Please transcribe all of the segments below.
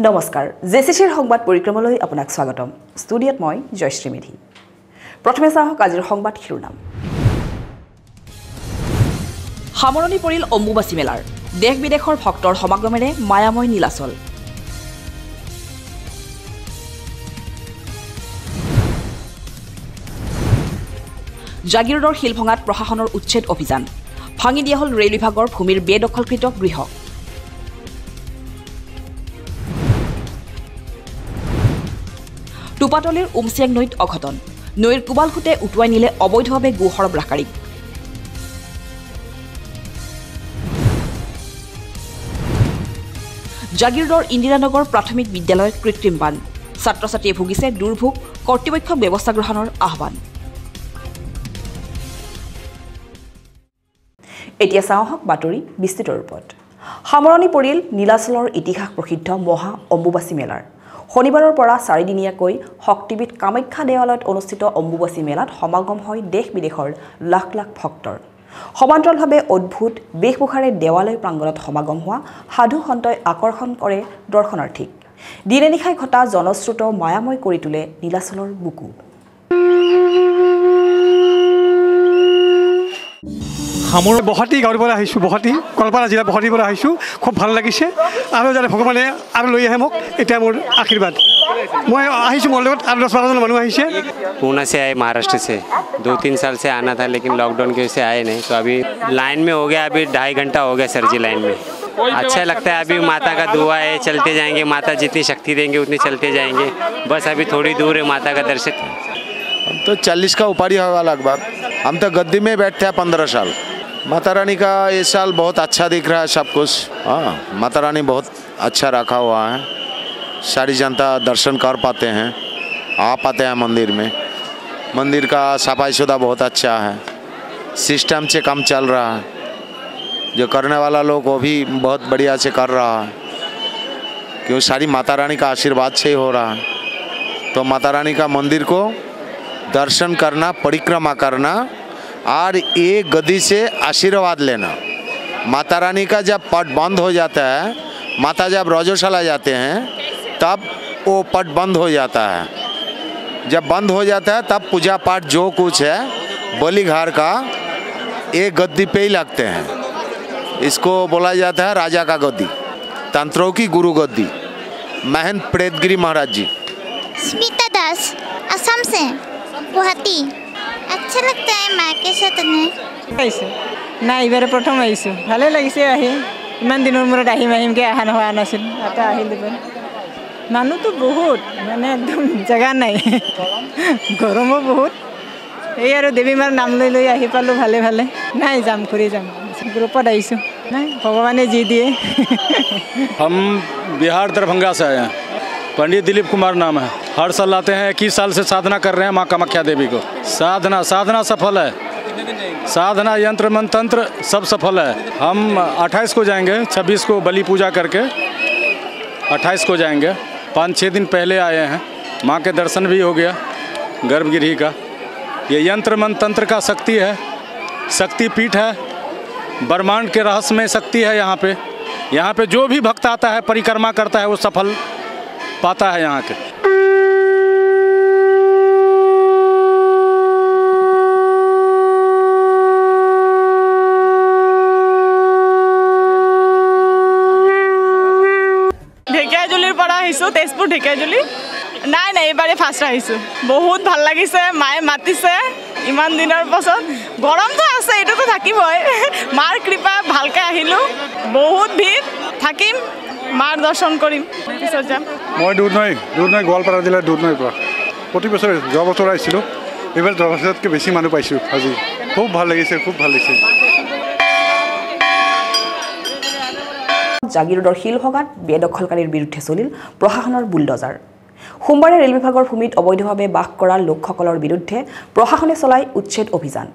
নমস্কাৰ জেচিচিৰ সংবাদ পৰিক্ৰমালৈ আপোনাক স্বাগতম ষ্টুডিঅত মই জয়শ্ৰী মেধি প্ৰথমে চাওক আজিৰ সংবাদ শিৰোনাম সামৰণি পৰিল অম্বুবাচী মেলাৰ দেশ বিদেশৰ ভক্তৰ সমাগমেৰে মায়াময় নীলাচল জাগিৰোডৰ শিলভঙাত প্ৰশাসনৰ উচ্ছেদ অভিযান ভাঙি দিয়া হল ৰেল বিভাগৰ ভূমিৰ বেদখলকৃত গৃহ টুপাতলিৰ উমচিয়াং নৈত অঘটন নৈৰ কুবালখুটে উটুৱাই নিলে অবৈধভাৱে গো সৰবৰাহকাৰীক জাগিৰোডৰ ইন্দিৰানগৰ প্ৰাথমিক বিদ্যালয়ত কৃত্ৰিম বান ছাত্ৰ ছাত্ৰীয়ে ভুগিছে দুৰ্ভোগ কৰ্তৃপক্ষক ব্যৱস্থা গ্ৰহণৰ আহ্বান এতিয়া চাওক বাতৰি বিস্তৃত ৰূপত সামৰণি পৰিল নীলাচলৰ ইতিহাস প্ৰসিদ্ধ মহা অম্বুবাচী মেলাৰ শনিবাৰৰ পৰা 4 দিনীয়াকৈ শক্তিপীঠ কামাখ্যা দেৱালয়ত অনুষ্ঠিত অম্বুবাচী মেলাত সমাগম হয় দেশ বিদেশৰ লাখ লাখ ভক্তৰ সমান্তৰালভাৱে অদ্ভুত বেশভূষাৰে দেৱালয় প্ৰাংগণত সমাগম হোৱা সাধু সন্তই আকৰ্ষণ কৰে দৰ্শনাৰ্থীক দিনে নিশাই ঘটা জনশ্ৰুত মায়াময় কৰি তোলে নীলাচলৰ বুকু হামৰ বহাটি গাঁৱৰ পৰা আহিছোঁ বহাটি কলপাৰা জিলা বহাটিৰ পৰা আহিছোঁ খুব ভাল লাগিছে আৰু যাতে ভগৱানে আৰু লৈ আহে মোক এতিয়া মোৰ আশীৰ্বাদ মই আহিছোঁ মোৰ লগত আৰু 10-12জন মানুহ আহিছে पूना से आए महाराष्ट्र से 2-3 साल से आना था लेकिन लॉकडाउन की वजह से आए नहीं तो अभी लाइन में हो गया अभी 2.5 घंटा हो गया सर जी लाइन में अच्छा लगता है अभी माता का दुआ है चलते जाएंगे माता जितनी शक्ति देंगे उतनी चलते जाएंगे बस अभी थोड़ी दूर है माता का दर्शन हम तो 40 का ऊपर ही होगा लगभग हम तो गद्दी में बैठते हैं 15 साल माता रानी का ये साल बहुत अच्छा दिख रहा है सब कुछ हाँ माता रानी बहुत अच्छा रखा हुआ है सारी जनता दर्शन कर पाते हैं आ पाते हैं मंदिर का सफाई सुथरा बहुत अच्छा है सिस्टम से काम चल रहा है जो करने वाला लोग वो भी बहुत बढ़िया से कर रहा है क्यों सारी माता रानी का आशीर्वाद से ही हो रहा है तो माता रानी का मंदिर को दर्शन करना परिक्रमा करना और एक गद्दी से आशीर्वाद लेना माता रानी का जब पट बंद हो जाता है माता जब रजोशाला जाते हैं तब वो पट बंद हो जाता है जब बंद हो जाता है तब पूजा पाठ जो कुछ है बलिघार का एक गद्दी पे ही लगते हैं इसको बोला जाता है राजा का गद्दी तंत्रों की गुरु गद्दी महंत प्रेतगिरी महाराज जी स्मिता दास असम से गुवाहाटी अच्छा लगता है माँ के साथ না এইবাৰে প্ৰথম আহিছোঁ ভালে লাগিছে আহি ইমান দিনৰ মূৰত আহিমকে অহা নোহোৱা নাছিল এটা আহিলোঁ মানুহটো বহুত মানে একদম জেগা নাই গৰমো বহুত এই আৰু দেৱী মাৰ নাম লৈ লৈ আহি পালোঁ ভালে ভালে নাই যাম ঘূৰি যাম গ্ৰুপত আহিছোঁ নাই ভগৱানে যি দিয়ে हम बिहार दरभंगा से आए हैं पंडित दिलीप कुमार नाम है हर साल आते हैं 21 साल से साधना कर रहे हैं माँ कामाख्या देवी को साधना सफल है साधना यंत्र मंत्र तंत्र सब सफल है हम 28 को जाएंगे 26 को बलि पूजा करके 28 को जाएंगे 5-6 दिन पहले आए हैं माँ के दर्शन भी हो गया गर्भगृह का ये यंत्र मंत्र तंत्र का शक्ति है शक्ति पीठ है ब्रह्मांड के रहस्य में शक्ति है यहाँ पे जो भी भक्त आता है परिक्रमा करता है वो सफल पाता है यहाँ के ঢেকিয়াজুলিৰ পৰা আহিছোঁ তেজপুৰ ঢেকিয়াজুলি নাই এইবাৰে ফাৰ্ষ্ট আহিছোঁ বহুত ভাল লাগিছে মায়ে মাতিছে ইমান দিনৰ পাছত গৰমটো আছে এইটোতো থাকিবই মাৰ কৃপা ভালকৈ আহিলোঁ বহুত ভিৰ থাকিম মাৰ দৰ্শন কৰিম পিছত যাম মই দূৰ নৈ গোৱালপাৰা জিলাৰ দূৰ নৈৰ পৰা প্ৰতি বছৰ যোৱা বছৰ আহিছিলোঁ এইবাৰ 10 বছৰতকৈ বেছি মানুহ পাইছোঁ আজি খুব ভাল লাগিছে জাগিৰোডৰ শিলভঙাত বেদখলকাৰীৰ বিৰুদ্ধে চলিল প্ৰশাসনৰ বুলডজাৰ সোমবাৰে ৰেল বিভাগৰ ভূমিত অবৈধভাৱে বাস কৰা লোকসকলৰ বিৰুদ্ধে প্ৰশাসনে চলাই উচ্ছেদ অভিযান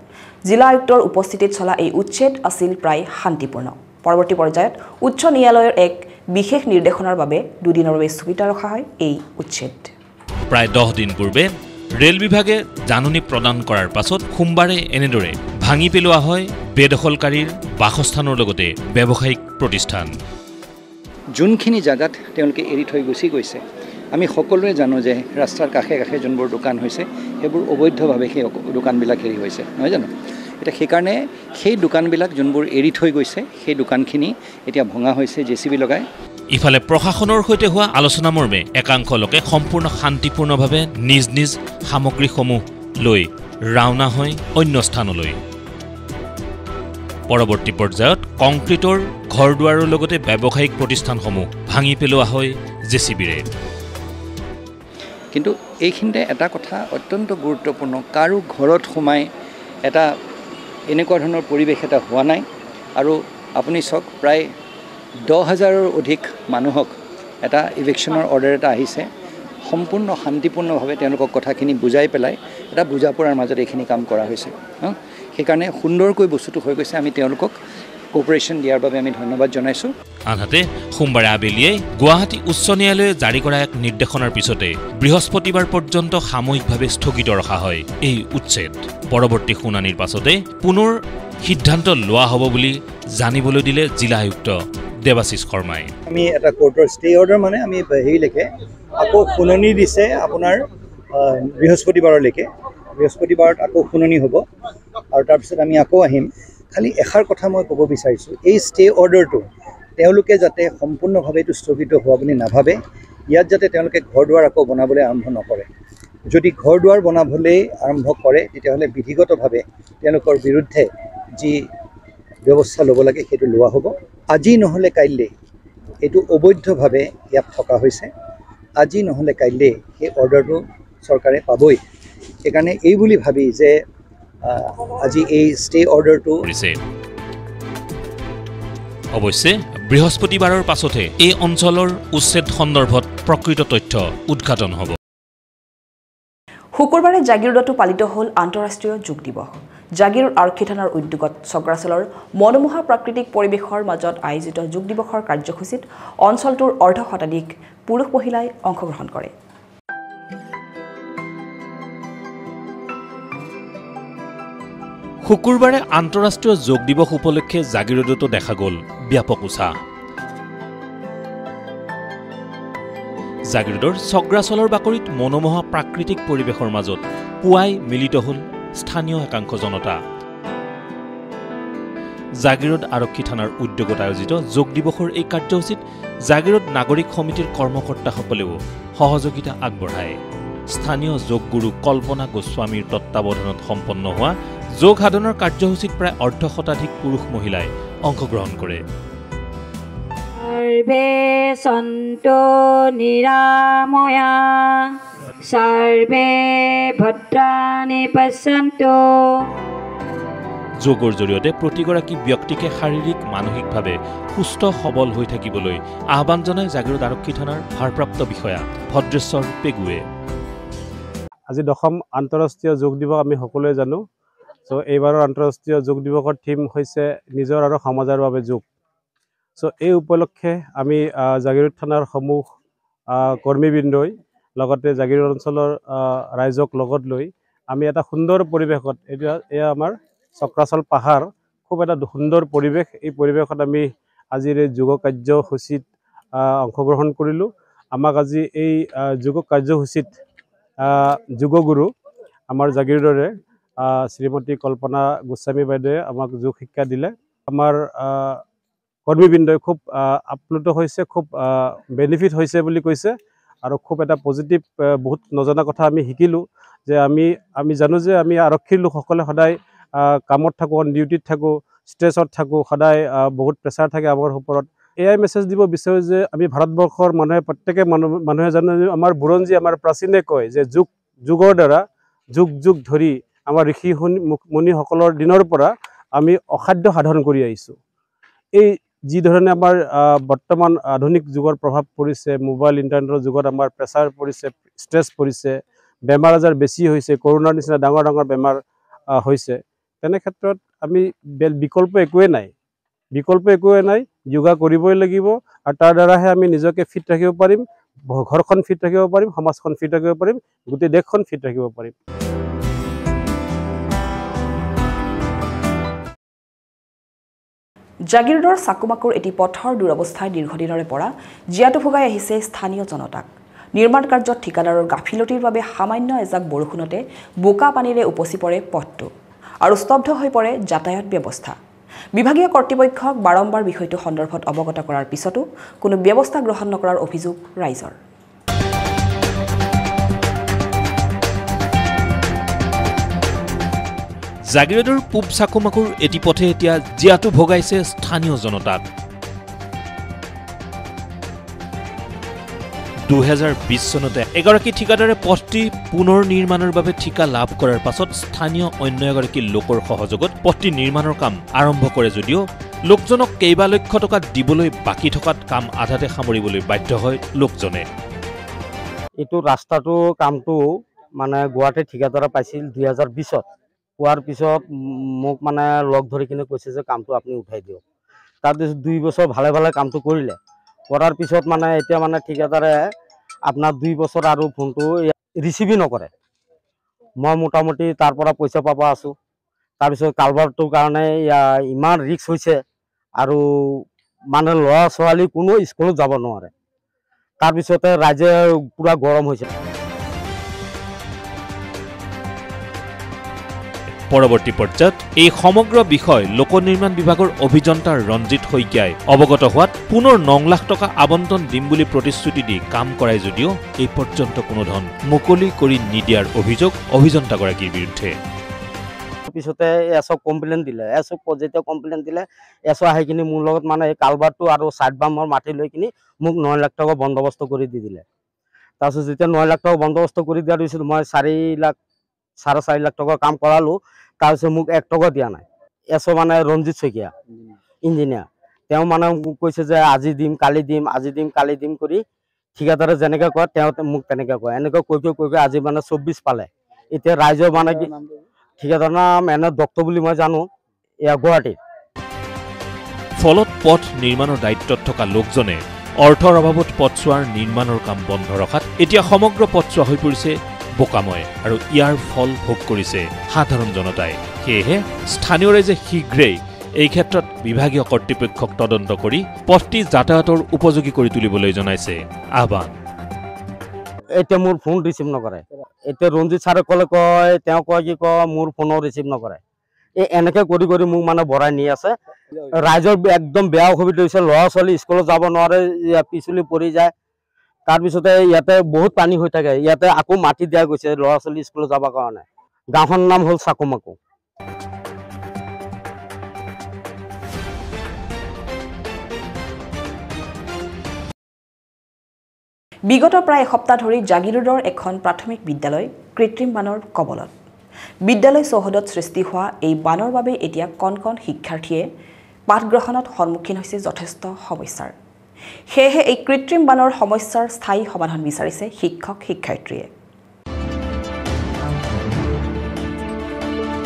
জিলা আয়ুক্তৰ উপস্থিতিত চলা এই উচ্ছেদ আছিল প্ৰায় শান্তিপূৰ্ণ পৰৱৰ্তী পৰ্যায়ত উচ্চ ন্যায়ালয়ৰ এক বিশেষ নিৰ্দেশনাৰ বাবে দুদিনৰ বাবে স্থগিত ৰখা হয় এই উচ্ছেদ প্ৰায় 10 দিন পূৰ্বে ৰেল বিভাগে জাননী প্ৰদান কৰাৰ পাছত সোমবাৰে এনেদৰে ভাঙি পেলোৱা হয় বেদখলকাৰীৰ বাসস্থানৰ লগতে ব্যৱসায়িক প্ৰতিষ্ঠান যোনখিনি জাগাত তেওঁলোকে এৰি থৈ গুচি গৈছে আমি সকলোৱে জানো যে ৰাস্তাৰ কাষে কাষে যোনবোৰ দোকান হৈছে সেইবোৰ অবৈধভাৱে সেই দোকানবিলাক হেৰি হৈছে নহয় জানো এটা সেইকাৰণে সেই দোকানবিলাক যোনবোৰ এৰি থৈ গৈছে সেই দোকানখিনি এতিয়া ভঙা হৈছে জেচিবি লগাই ইফালে প্ৰশাসনৰ সৈতে হোৱা আলোচনা মৰ্মে একাংশ লোকে সম্পূৰ্ণ শান্তিপূৰ্ণভাৱে নিজ নিজ সামগ্ৰীসমূহ লৈ ৰাওনা হয় অন্য স্থানলৈ পৰৱৰ্তী পৰ্যায়ত কংক্ৰিটৰ ঘৰদুৱাৰৰ লগতে ব্যৱসায়িক প্ৰতিষ্ঠানসমূহ ভাঙি পেলোৱা হয় জেচিবিৰে কিন্তু এইখিনিতে এটা কথা অত্যন্ত গুৰুত্বপূৰ্ণ কাৰো ঘৰত সোমাই এটা এনেকুৱা ধৰণৰ পৰিৱেশ এটা হোৱা নাই আৰু আপুনি চাওক প্ৰায় 10,000ৰ অধিক মানুহক এটা ইভিকশ্যনৰ অৰ্ডাৰ এটা আহিছে সম্পূৰ্ণ শান্তিপূৰ্ণভাৱে তেওঁলোকক কথাখিনি বুজাই পেলাই এটা বুজা পৰাৰ মাজত এইখিনি কাম কৰা হৈছে সেইকাৰণে সুন্দৰকৈ বস্তুটো হৈ গৈছে আমি তেওঁলোকক কোঅপাৰেশ্যন দিয়াৰ বাবে আমি ধন্যবাদ জনাইছোঁ আনহাতে সোমবাৰে আবেলিয়ে গুৱাহাটী উচ্চ ন্যায়ালয়ে জাৰি কৰা এক নিৰ্দেশনাৰ পিছতে বৃহস্পতিবাৰ পৰ্যন্ত সাময়িকভাৱে স্থগিত ৰখা হয় এই উচ্ছেদ পৰৱৰ্তী শুনানিৰ পাছতে পুনৰ সিদ্ধান্ত লোৱা হ'ব বুলি জানিবলৈ দিলে জিলা আয়ুক্ত দেৱাশিষ শৰ্মাই আমি এটা কোৰ্টৰ ষ্টে অৰ্ডাৰ মানে আমি হেৰিলৈকে আকৌ শুনানি দিছে আপোনাৰ বৃহস্পতিবাৰলৈকে বৃহস্পতিবাৰত আকৌ শুনানি হ'ব আৰু তাৰপিছত আমি আকৌ আহিম খালি এষাৰ কথা মই ক'ব বিচাৰিছোঁ এই ষ্টে অৰ্ডাৰটো তেওঁলোকে যাতে সম্পূৰ্ণভাৱে এইটো স্থগিত হোৱা বুলি নাভাবে ইয়াত যাতে তেওঁলোকে ঘৰ দুৱাৰ আকৌ বনাবলৈ আৰম্ভ নকৰে যদি ঘৰ দুৱাৰ বনাবলৈ আৰম্ভ কৰে তেতিয়াহ'লে বিধিগতভাৱে তেওঁলোকৰ বিৰুদ্ধে যি ব্যৱস্থা ল'ব লাগে সেইটো লোৱা হ'ব আজি নহ'লে কাইলৈ এইটো অবৈধভাৱে ইয়াত থকা হৈছে আজি নহ'লে কাইলৈ সেই অৰ্ডাৰটো চৰকাৰে পাবই সেইকাৰণে এই বুলি ভাবি যে আজি এই ষ্টে অৰ্ডাৰটো অৱশ্যে বৃহস্পতিবাৰৰ পাছতে এই অঞ্চলৰ উচ্ছেদ সন্দৰ্ভত প্ৰকৃত তথ্য উদ্ঘাটন হ'ব শুকুৰবাৰে জাগিৰোডতো পালিত হ'ল আন্তঃৰাষ্ট্ৰীয় যোগ দিৱস জাগিৰোড আৰক্ষী থানাৰ উদ্যোগত চক্ৰাচলৰ মনোমোহা প্ৰাকৃতিক পৰিৱেশৰ মাজত আয়োজিত যোগ দিৱসৰ কাৰ্যসূচীত অঞ্চলটোৰ অৰ্ধশতাধিক পুৰুষ মহিলাই অংশগ্ৰহণ কৰে শুকুৰবাৰে আন্তঃৰাষ্ট্ৰীয় যোগ দিৱস উপলক্ষে জাগিৰোডতো দেখা গ'ল ব্যাপক উৎসাহ জাগিৰোডৰ চক্ৰাচলৰ বাকৰিত মনোমোহা প্ৰাকৃতিক পৰিৱেশৰ মাজত পুৱাই মিলিত হ'ল স্থানীয় একাংশ জনতা জাগিৰোড আৰক্ষী থানাৰ উদ্যোগত আয়োজিত যোগ দিৱসৰ এই কাৰ্যসূচীত জাগিৰোড নাগৰিক সমিতিৰ কৰ্মকৰ্তাসকলেও সহযোগিতা আগবঢ়ায় স্থানীয় যোগ গুৰু কল্পনা গোস্বামীৰ তত্ত্বাৱধানত সম্পন্ন হোৱা যোগ সাধনৰ কাৰ্যসূচীত প্ৰায় অৰ্ধশতাধিক পুৰুষ মহিলাই অংশগ্ৰহণ কৰে সৰ্বে সন্তু নিৰাময়া সৰ্বে ভদ্ৰাণি পশ্যন্তু যোগৰ জৰিয়তে প্ৰতিগৰাকী ব্যক্তিকে শাৰীৰিক মানসিকভাৱে সুস্থ সবল হৈ থাকিবলৈ আহ্বান জনায় জাগিৰোড আৰক্ষী থানাৰ ভাৰপ্ৰাপ্ত বিষয়া ভদ্ৰেশ্বৰ পেগুৱে আজি 10ম আন্তঃৰাষ্ট্ৰীয় যোগ দিৱস আমি সকলোৱে জানো সো এইবাৰৰ আন্তঃৰাষ্ট্ৰীয় যোগ দিৱসৰ থিম হৈছে নিজৰ আৰু সমাজৰ বাবে যোগ সো এই উপলক্ষে আমি জাগিৰোড থানাৰ সমূহ কৰ্মীবৃন্দই লগতে জাগিৰোড অঞ্চলৰ ৰাইজক লগত লৈ আমি এটা সুন্দৰ পৰিৱেশত এয়া আমাৰ চক্ৰাচল পাহাৰ খুব এটা সুন্দৰ পৰিৱেশ এই পৰিৱেশত আমি আজিৰ এই যোগ কাৰ্যসূচীত অংশগ্ৰহণ কৰিলোঁ আমাক আজি এই যোগ কাৰ্যসূচীত যোগগুৰু আমাৰ জাগিৰোডৰে শ্ৰীমতী কল্পনা গোস্বামী বাইদেৱে আমাক যোগ শিক্ষা দিলে আমাৰ কৰ্মীবৃন্দই খুব আপ্লুত হৈছে খুব বেনিফিট হৈছে বুলি কৈছে আৰু খুব এটা পজিটিভ বহুত নজনা কথা আমি শিকিলোঁ যে আমি জানো যে আমি আৰক্ষীৰ লোকসকলে সদায় কামত থাকোঁ অন ডিউটিত থাকোঁ ষ্ট্ৰেছত থাকোঁ সদায় বহুত প্ৰেছাৰ থাকে আমাৰ ওপৰত এয়াই মেছেজ দিব বিচাৰোঁ যে আমি ভাৰতবৰ্ষৰ প্ৰত্যেকে মানুহে জানো আমাৰ বুৰঞ্জী আমাৰ প্ৰাচীনে কয় যে যুগৰ দ্বাৰা যুগ যুগ ধৰি আমাৰ ঋষি মুনিসকলৰ দিনৰ পৰা আমি অসাধ্য সাধন কৰি আহিছোঁ এই যি ধৰণে আমাৰ বৰ্তমান আধুনিক যুগৰ প্ৰভাৱ পৰিছে মোবাইল ইণ্টাৰনেটৰ যুগত আমাৰ প্ৰেছাৰ পৰিছে ষ্ট্ৰেছ পৰিছে বেমাৰ আজাৰ বেছি হৈছে কৰোণাৰ নিচিনা ডাঙৰ ডাঙৰ বেমাৰ হৈছে তেনে ক্ষেত্ৰত আমি বিকল্প একোৱে নাই যোগা কৰিবই লাগিব আৰু তাৰ দ্বাৰাহে আমি নিজকে ফিট ৰাখিব পাৰিম ঘৰখন ফিট ৰাখিব পাৰিম সমাজখন ফিট ৰাখিব পাৰিম গোটেই দেশখন ফিট ৰাখিব পাৰিম জাগিৰোডৰ চাকুমাকুৰ এটি পথৰ দুৰৱস্থাই দীৰ্ঘদিনৰে পৰা জীয়াতু ভোগাই আহিছে স্থানীয় জনতাক। নিৰ্মাণ কাৰ্যত ঠিকাদাৰৰ গাফিলতিৰ বাবে সামান্য এজাক বৰষুণতে বোকা পানীৰে উপচি পৰে পথটো আৰু স্তব্ধ হৈ পৰে যাতায়াত ব্যৱস্থা। বিভাগীয় কৰ্তৃপক্ষক বাৰম্বাৰ বিষয়টো সন্দৰ্ভত অৱগত কৰাৰ পিছতো কোনো ব্যৱস্থা গ্ৰহণ নকৰাৰ অভিযোগ ৰাইজৰ। জাগিৰোডৰ পূব চাকুমাকুৰ এটি পথে এতিয়া জীয়াতু ভোগাইছে স্থানীয় জনতাক। 2020 চনতে এগৰাকী ঠিকাদাৰে পথটি পুনৰ নিৰ্মাণৰ বাবে ঠিকা লাভ কৰাৰ পাছত স্থানীয় অন্য এগৰাকী লোকৰ সহযোগত পথটি নিৰ্মাণৰ কাম আৰম্ভ কৰে যদিও লোকজনক কেইবা লক্ষ টকা দিবলৈ বাকী থকাত কাম আধাতে সামৰিবলৈ বাধ্য হয় লোকজনে। এইটো ৰাস্তাটো কামটো মানে গুৱাহাটী ঠিকাদাৰে পাইছিল 2020ত। পোৱাৰ পিছত মোক মানে লগ ধৰি কিনে কৈছে যে কামটো আপুনি উঠাই দিয়ক। তাৰপিছত 2 বছৰ ভালে ভালে কামটো কৰিলে। কৰাৰ পিছত মানে এতিয়া মানে ঠিকাদাৰে আপোনাৰ 2 বছৰ আৰু ফোনটো ৰিচিভই নকৰে। মই মোটামুটি তাৰ পৰা পইচা পাব আছো। তাৰপিছত কালভাৰটোৰ কাৰণে ইমান ৰিস্ক হৈছে আৰু মানে ল'ৰা ছোৱালী কোনো স্কুলত যাব নোৱাৰে। তাৰপিছতে ৰাইজে পুৰা গৰম হৈছে। পৰৱৰ্তী পৰ্যায়ত এই সমগ্ৰ বিষয় লোক নিৰ্মাণ বিভাগৰ অভিযন্তা ৰঞ্জিত শইকীয়াই অৱগত হোৱাত পুনৰ 9 লাখ টকা আবণ্টন দিম বুলি প্ৰতিশ্ৰুতি দি কাম কৰাই যদিও এই পৰ্যন্ত কোনো ধন মুকলি কৰি নিদিয়াৰ অভিযোগ অভিযন্তাগৰাকীৰ বিৰুদ্ধে। পিছতে এছক কমপ্লেইন দিলে। এছক যেতিয়া কমপ্লেইন দিলে এছ আহি কিনি মোৰ লগত মানে এই কালভাৰটো আৰু সাইড বামৰ মাটি লৈ কিনি মোক 9 লাখ টকা বন্দোবস্ত কৰি দি দিলে। তাৰপিছত যেতিয়া 9 লাখ টকা বন্দোবস্ত কৰি দিয়াৰ পিছত মই 4.5 লাখ টকা কাম কৰালো। তাৰপিছত মোক 1 টকা দিয়া নাই। এছ মানে ৰঞ্জিত শইকীয়া ইঞ্জিনিয়াৰ, তেওঁ মানে কৈছে যে আজি দিম কালি দিম, আজি দিম কালি দিম কৰি ঠিকাদাৰে যেনেকৈ কয় তেওঁ মোক তেনেকৈ কয়। এনেকৈ কৈ আজি মানে 24 পালে। এতিয়া ৰাইজৰ মানে কি ঠিকাদাৰৰ নাম এনে দত্ত বুলি মই জানো, এয়া গুৱাহাটীত। ফলত পথ নিৰ্মাণৰ দায়িত্বত থকা লোকজনে অৰ্থৰ অভাৱত পথছোৱাৰ নিৰ্মাণৰ কাম বন্ধ ৰখাত এতিয়া সমগ্ৰ পথছোৱা হৈ পৰিছে বোকাময় আৰু ইয়াৰ ফল ভোগ কৰিছে সাধাৰণ জনতাই। সেয়েহে স্থানীয় ৰাইজে শীঘ্ৰেই এই ক্ষেত্ৰত বিভাগীয় কৰ্তৃপক্ষক তদন্ত কৰি পথটি যাতায়াতৰ উপযোগী কৰি তুলিবলৈ জনাইছে আহ্বান। এতিয়া মোৰ ফোন ৰিচিভ নকৰে। এতিয়া ৰঞ্জিত ছাৰে কয় তেওঁ কয় কি মোৰ ফোনো ৰিচিভ নকৰে। এনেকৈ কৰি মোক মানে বৰাই নি আছে। ৰাইজৰ একদম বেয়া অসুবিধা হৈছে। ল'ৰা ছোৱালী স্কুলত যাব নোৱাৰে, পিছলি পৰি যায়। তাৰপিছতে ইয়াতে বহুত পানী হৈ থাকে। ইয়াতে আকৌ মাটি দিয়া গৈছে ল'ৰা ছোৱালী স্কুলত যাবৰ কাৰণে। গাঁওখনৰ নাম হ'ল চাকুমাকু। বিগত প্ৰায় এসপ্তাহ ধৰি জাগিৰোডৰ এখন প্ৰাথমিক বিদ্যালয় কৃত্ৰিম বানৰ কবলত। বিদ্যালয় চৌহদত সৃষ্টি হোৱা এই বানৰ বাবে এতিয়া কণ কণ শিক্ষাৰ্থীয়ে পাঠ গ্ৰহণত সন্মুখীন হৈছে যথেষ্ট সমস্যাৰ। সেয়েহে এই কৃত্ৰিম বানৰ সমস্যাৰ স্থায়ী সমাধান বিচাৰিছে শিক্ষক শিক্ষাৰ্থীয়ে।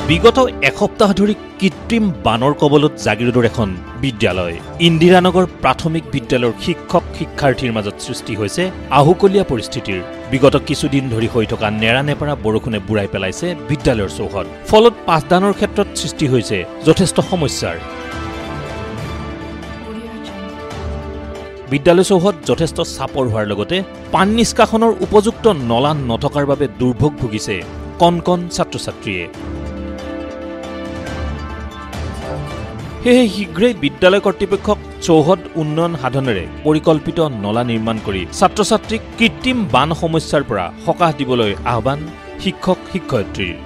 বিগত এসপ্তাহ ধৰি কৃত্ৰিম বানৰ কবলত জাগিৰোডৰ এখন বিদ্যালয় ইন্দিৰানগৰ প্ৰাথমিক বিদ্যালয়ৰ শিক্ষক শিক্ষাৰ্থীৰ মাজত সৃষ্টি হৈছে আহুকলীয়া পৰিস্থিতিৰ। বিগত কিছুদিন ধৰি হৈ থকা নেৰানেপেৰা বৰষুণে বুঢ়াই পেলাইছে বিদ্যালয়ৰ চৌহদ। ফলত পাঠদানৰ ক্ষেত্ৰত সৃষ্টি হৈছে যথেষ্ট সমস্যাৰ। বিদ্যালয় চৌহদ যথেষ্ট চাপৰ হোৱাৰ লগতে পানী নিষ্কাশনৰ উপযুক্ত নলা নথকাৰ বাবে দুৰ্ভোগ ভুগিছে কণ কণ ছাত্ৰ ছাত্ৰীয়ে। সেয়ে শীঘ্ৰেই বিদ্যালয় কৰ্তৃপক্ষক চৌহদ উন্নয়ন সাধনেৰে পৰিকল্পিত নলা নিৰ্মাণ কৰি ছাত্ৰ ছাত্ৰীক কৃত্ৰিম বান সমস্যাৰ পৰা সকাহ দিবলৈ আহ্বান শিক্ষক শিক্ষয়িত্ৰীৰ।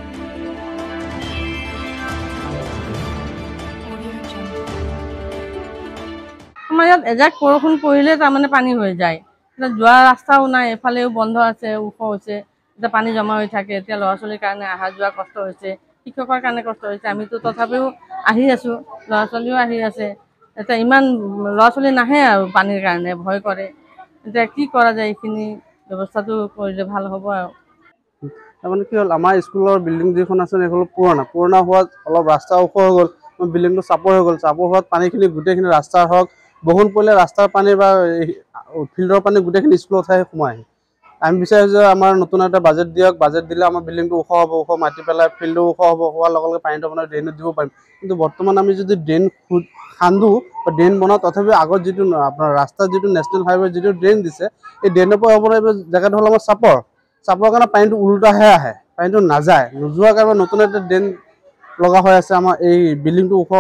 আমাৰ ইয়াত এজাক বৰষুণ পৰিলে তাৰমানে পানী হৈ যায়। এতিয়া যোৱা ৰাস্তাও নাই, এফালেও বন্ধ আছে, ওখ হৈছে। এতিয়া পানী জমা হৈ থাকে। এতিয়া ল'ৰা ছোৱালীৰ কাৰণে অহা যোৱা কষ্ট হৈছে, শিক্ষকৰ কাৰণে কষ্ট হৈছে। আমিতো তথাপিও আহি আছোঁ, ল'ৰা ছোৱালীও আহি আছে। এতিয়া ইমান ল'ৰা ছোৱালী নাহে আৰু পানীৰ কাৰণে ভয় কৰে। এতিয়া কি কৰা যায়, এইখিনি ব্যৱস্থাটো কৰিলে ভাল হ'ব আৰু। তাৰমানে কি হ'ল, আমাৰ স্কুলৰ বিল্ডিং যিখন আছে সেইখন পুৰণা হোৱাত অলপ ৰাস্তা ওখ হৈ গ'ল, বিল্ডিংটো চাপৰ হৈ গ'ল। চাপৰ হোৱাত পানীখিনি গোটেইখিনি ৰাস্তাৰ হওক, বৰষুণ পৰিলে ৰাস্তাৰ পানী বা ফিল্ডৰ পানী গোটেইখিনি স্কুলত সোমাই। আমি বিচাৰিছোঁ যে আমাৰ নতুন এটা বাজেট দিয়ক, বাজেট দিলে আমাৰ বিল্ডিংটো ওখ হ'ব, ওখ মাটি পেলাই ফিল্ডটো ওখ হ'ব, হোৱাৰ লগে লগে পানীটো আপোনাৰ ড্ৰেইনত দিব পাৰিম। কিন্তু বৰ্তমান আমি যদি ড্ৰেইন খান্দো বা ড্ৰেইন বনাওঁ, তথাপি আগত যিটো আপোনাৰ ৰাস্তাত যিটো নেশ্যনেল হাইৱে যিটো ড্ৰেইন দিছে, এই ড্ৰেইনৰ পৰা আপোনাৰ জেগাটো হ'ল আমাৰ চাপৰ কাৰণে পানীটো ওলোটাহে আহে, পানীটো নাযায়। নোযোৱাৰ কাৰণে নতুন এটা ড্ৰেইন লগা হৈ আছে। আমাৰ এই বিল্ডিংটো ওখ,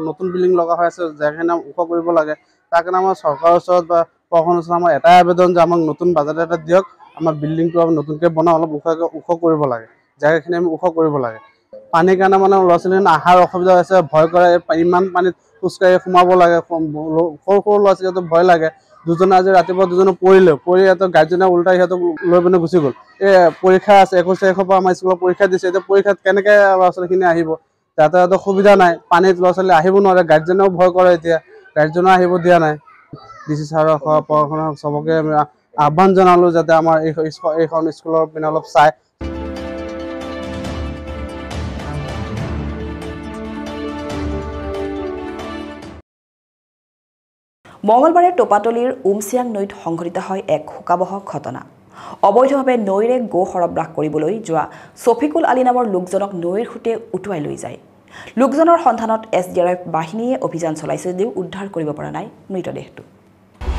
নতুন বিল্ডিং লগা হৈ আছে, জেগাখিনি ওখ কৰিব লাগে। তাৰ কাৰণে আমাৰ চৰকাৰৰ ওচৰত বা প্ৰশাসনৰ ওচৰত আমাৰ এটাই আবেদন যে আমাক নতুন বাজেট এটা দিয়ক, আমাৰ বিল্ডিংটো আমি নতুনকৈ বনাওঁ, অলপ ওখ কৰিব লাগে, জেগাখিনি আমি ওখ কৰিব লাগে। পানীৰ কাৰণে মানে ল'ৰা ছোৱালীখিনি অহাৰ অসুবিধা হৈছে, ভয় কৰে, ইমান পানীত খোজকাঢ়ি সোমাব লাগে, সৰু সৰু ল'ৰা ছোৱালীহঁতৰ ভয় লাগে। দুজনে আজি ৰাতিপুৱা দুজনে পৰি সিহঁতৰ গাৰ্জেনে উল্টাই সিহঁতক লৈ পিনে গুচি গ'ল। এই পৰীক্ষা আছে, 21 তাৰিখৰ পৰা আমাৰ স্কুলত পৰীক্ষা দিছে। এতিয়া পৰীক্ষাত কেনেকৈ ল'ৰা ছোৱালীখিনি আহিব, যাতায়াতৰ সুবিধা নাই, পানীত ল'ৰা ছোৱালী আহিব নোৱাৰে, গাৰ্জেনেও ভয় কৰে, এতিয়া গাৰ্জেনেও আহিব দিয়া নাই। ডিচি ছাৰক প্ৰশাসনক চবকে আমি আহ্বান জনালোঁ যাতে আমাৰ এইখন স্কুলৰ পিনে অলপ চায়। মঙলবাৰে টোপাতলিৰ উমচিয়াং নৈত সংঘটিত হয় এক শোকাবহ ঘটনা। অবৈধভাৱে নৈৰে গো সৰবৰাহ কৰিবলৈ যোৱা ছফিকুল আলী নামৰ লোকজনক নৈৰ সৈতে উটুৱাই লৈ যায়। লোকজনৰ সন্ধানত SDRF বাহিনীয়ে অভিযান চলাইছে যদিও উদ্ধাৰ কৰিব পৰা নাই মৃতদেহটো।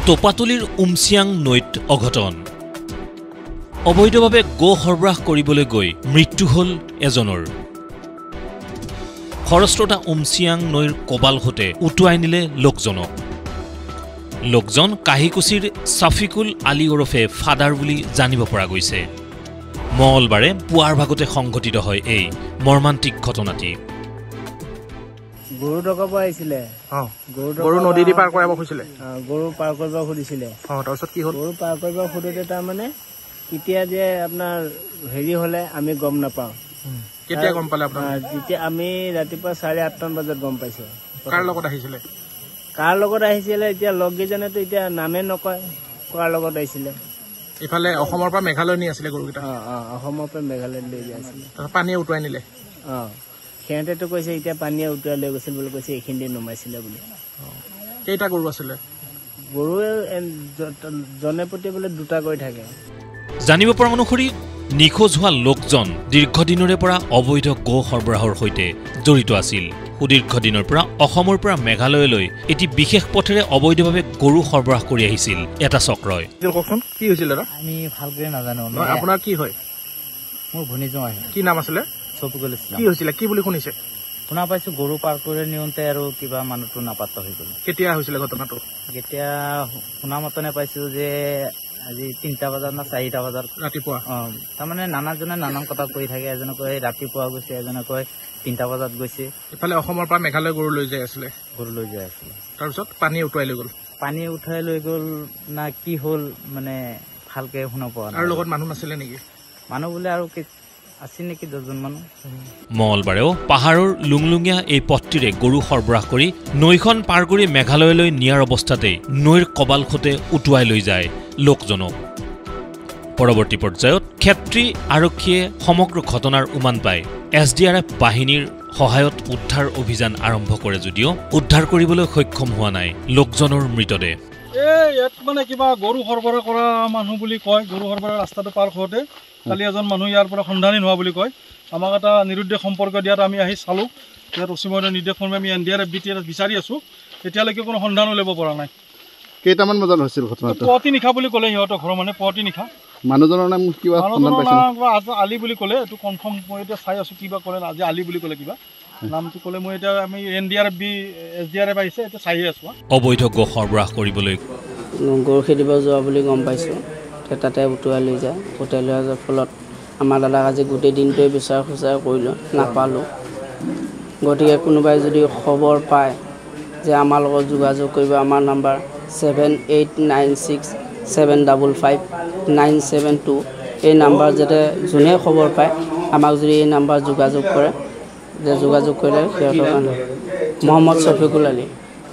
টোপাতলিৰ উমচিয়াং নৈত অঘটন। অবৈধভাৱে গো সৰবৰাহ কৰিবলৈ গৈ মৃত্যু হ'ল এজনৰ। খৰস্ৰোতা উমচিয়াং নৈৰ কবালহতে উটুৱাই নিলে লোকজনক। লোকজন কাহিকুছিৰ ছফিকুল আলী ওৰফে ফাদাৰ বুলি জানিব পৰা গৈছে। মঙলবাৰে পুৱাৰ ভাগতে সংঘটিত হয় এই মৰ্মান্তিক ঘটনাটি। গৰু ডকাব আহিছিলে, গৰু নদী দি পাৰ কৰাব খুজিছিলে, গৰু পাৰ কৰিব খুজিছিলে। তাৰপিছত কি হ'ল? গৰু পাৰ কৰিব খুঁজোতে তাৰমানে কেতিয়া যে আপোনাৰ হেৰি হ'লে আমি গম নাপাওঁ। কেতিয়া গম পালে আপোনাৰ? যেতিয়া আমি ৰাতিপুৱা 8:30 বজাত গম পাইছোঁ। কাৰ লগত আহিছিলে? কাৰ লগত আহিছিলে এতিয়া লগকেইজনেতো এতিয়া নামে নকয় কাৰ লগত আহিছিলে। ইফালে অসমৰ পৰা মেঘালয় নি আছিলে গৰুকেইটা? অসমৰ পৰা মেঘালয় লৈ আছিলে। পানীয়ে উটুৱাই নিলে? সিহঁতেতো কৈছে এতিয়া পানীয়ে উটুৱাই লৈ গৈছিল বুলি কৈছে, এইখিনি নমাইছিলে বুলি। কেইটা গৰু আছিলে? গৰু জনে প্ৰতি বোলে 2টা গৈ থাকে। জানিব পৰা অনুসৰি নিখোজ হোৱা লোকজন দীৰ্ঘদিনৰে পৰা অবৈধ গো সৰবৰাহৰ সৈতে জড়িত আছিল। সুদীৰ্ঘদিনৰ পৰা অসমৰ পৰা মেঘালয়লৈ এটি বিশেষ পথেৰে অবৈধভাৱে গৰু সৰবৰাহ কৰি আহিছিল এটা চক্ৰই। কওকচোন কি হৈছিল দাদা? আমি ভালকৈ নাজানো। আপোনাৰ কি হয়? মোৰ ভনীজন আহে। কি নাম আছিলে? ছফিকুল ইছলাম। কি হৈছিলে, কি বুলি শুনিছে? শুনা পাইছো গৰু পাৰ কৰি নিওঁতে আৰু কিবা মানুহটো নাপাত্তা হৈ গ'ল। কেতিয়া হৈছিলে ঘটনাটো? কেতিয়া শুনা মতনে পাইছো যে আজি 3টা বজাত না 4টা বজাত ৰাতিপুৱা। তাৰমানে নানাজনে নানান কথা কৈ থাকে। এজনে কয় ৰাতিপুৱা গৈছে, এজনে কয় 3টা বজাত গৈছে। ইফালে অসমৰ পৰা মেঘালয় গৰু লৈ যাই আছিলে। তাৰপিছত পানী উটুৱাই লৈ গ'ল। পানী উঠাই লৈ গ'ল না কি হ'ল মানে ভালকে শুনা পোৱা নাই। আৰু লগত মানুহ নাছিলে নেকি? মানুহ বোলে আৰু আছিল নেকি 10জন মানুহ। মঙলবাৰেও পাহাৰৰ লুংলুঙীয়া এই পথটিৰে গৰু সৰবৰাহ কৰি নৈখন পাৰ কৰি মেঘালয়লৈ নিয়াৰ অৱস্থাতেই নৈৰ কবালখতে উটুৱাই লৈ যায় লোকজনক। পৰৱৰ্তী পৰ্যায়ত ক্ষেত্ৰী আৰক্ষীয়ে সমগ্ৰ ঘটনাৰ উমান পাই SDRF বাহিনীৰ সহায়ত উদ্ধাৰ অভিযান আৰম্ভ কৰে যদিও উদ্ধাৰ কৰিবলৈ সক্ষম হোৱা নাই লোকজনৰ মৃতদেহ। ইয়াত মানে কিবা গৰু সৰবৰাহ কৰা মানুহ বুলি কয়। গৰু সৰবৰাহ ৰাস্তাটো পাৰ কৰোঁতে কালি এজন মানুহ ইয়াৰ পৰা সন্ধানহীন হোৱা বুলি কয়। আমাক এটা নিৰুদ্দেশ সম্পৰ্ক দিয়াত আমি আহি চালোঁ। ইয়াত অচিময়ৰ নিৰ্দেশমৰ্মে আমি NDRF বিচাৰি আছোঁ। এতিয়ালৈকে কোনো সন্ধান উলিয়াব পৰা নাই। কেইটামান বজাত হৈছিল ঘটনাটো? পুৱতি নিশা বুলি ক'লে সিহঁতৰ ঘৰৰ মানে, পুৱতি নিশা। মানুহজনৰ নাম কিবা আলি বুলি ক'লে, এইটো কনফাৰ্ম মই এতিয়া চাই আছোঁ কিবা ক'লে। আজি আলি বুলি ক'লে কিবা নামটো ক'লে। মই এতিয়া আমি SDRF আহিছে, এতিয়া চাই আছোঁ। অবৈধ গো সৰবৰাহ কৰিবলৈ গৰু খেদিব যোৱা বুলি গম পাইছোঁ। তাতে উটুৱাই লৈ যায়। উটুৱাই লৈ যোৱাৰ ফলত আমাৰ দাদাক আজি গোটেই দিনটোৱে বিচাৰ খোচাৰ কৰিলোঁ, নাপালোঁ। গতিকে কোনোবাই যদি খবৰ পায় যে আমাৰ লগত যোগাযোগ কৰিব, আমাৰ নাম্বাৰ 7896755972 এই নাম্বাৰ যাতে যোনে খবৰ পায় আমাক যদি এই নাম্বাৰ যোগাযোগ কৰে, যে যোগাযোগ কৰিলে সিহঁতৰ কাৰণে। মহম্মদ ছফিকুল আলী।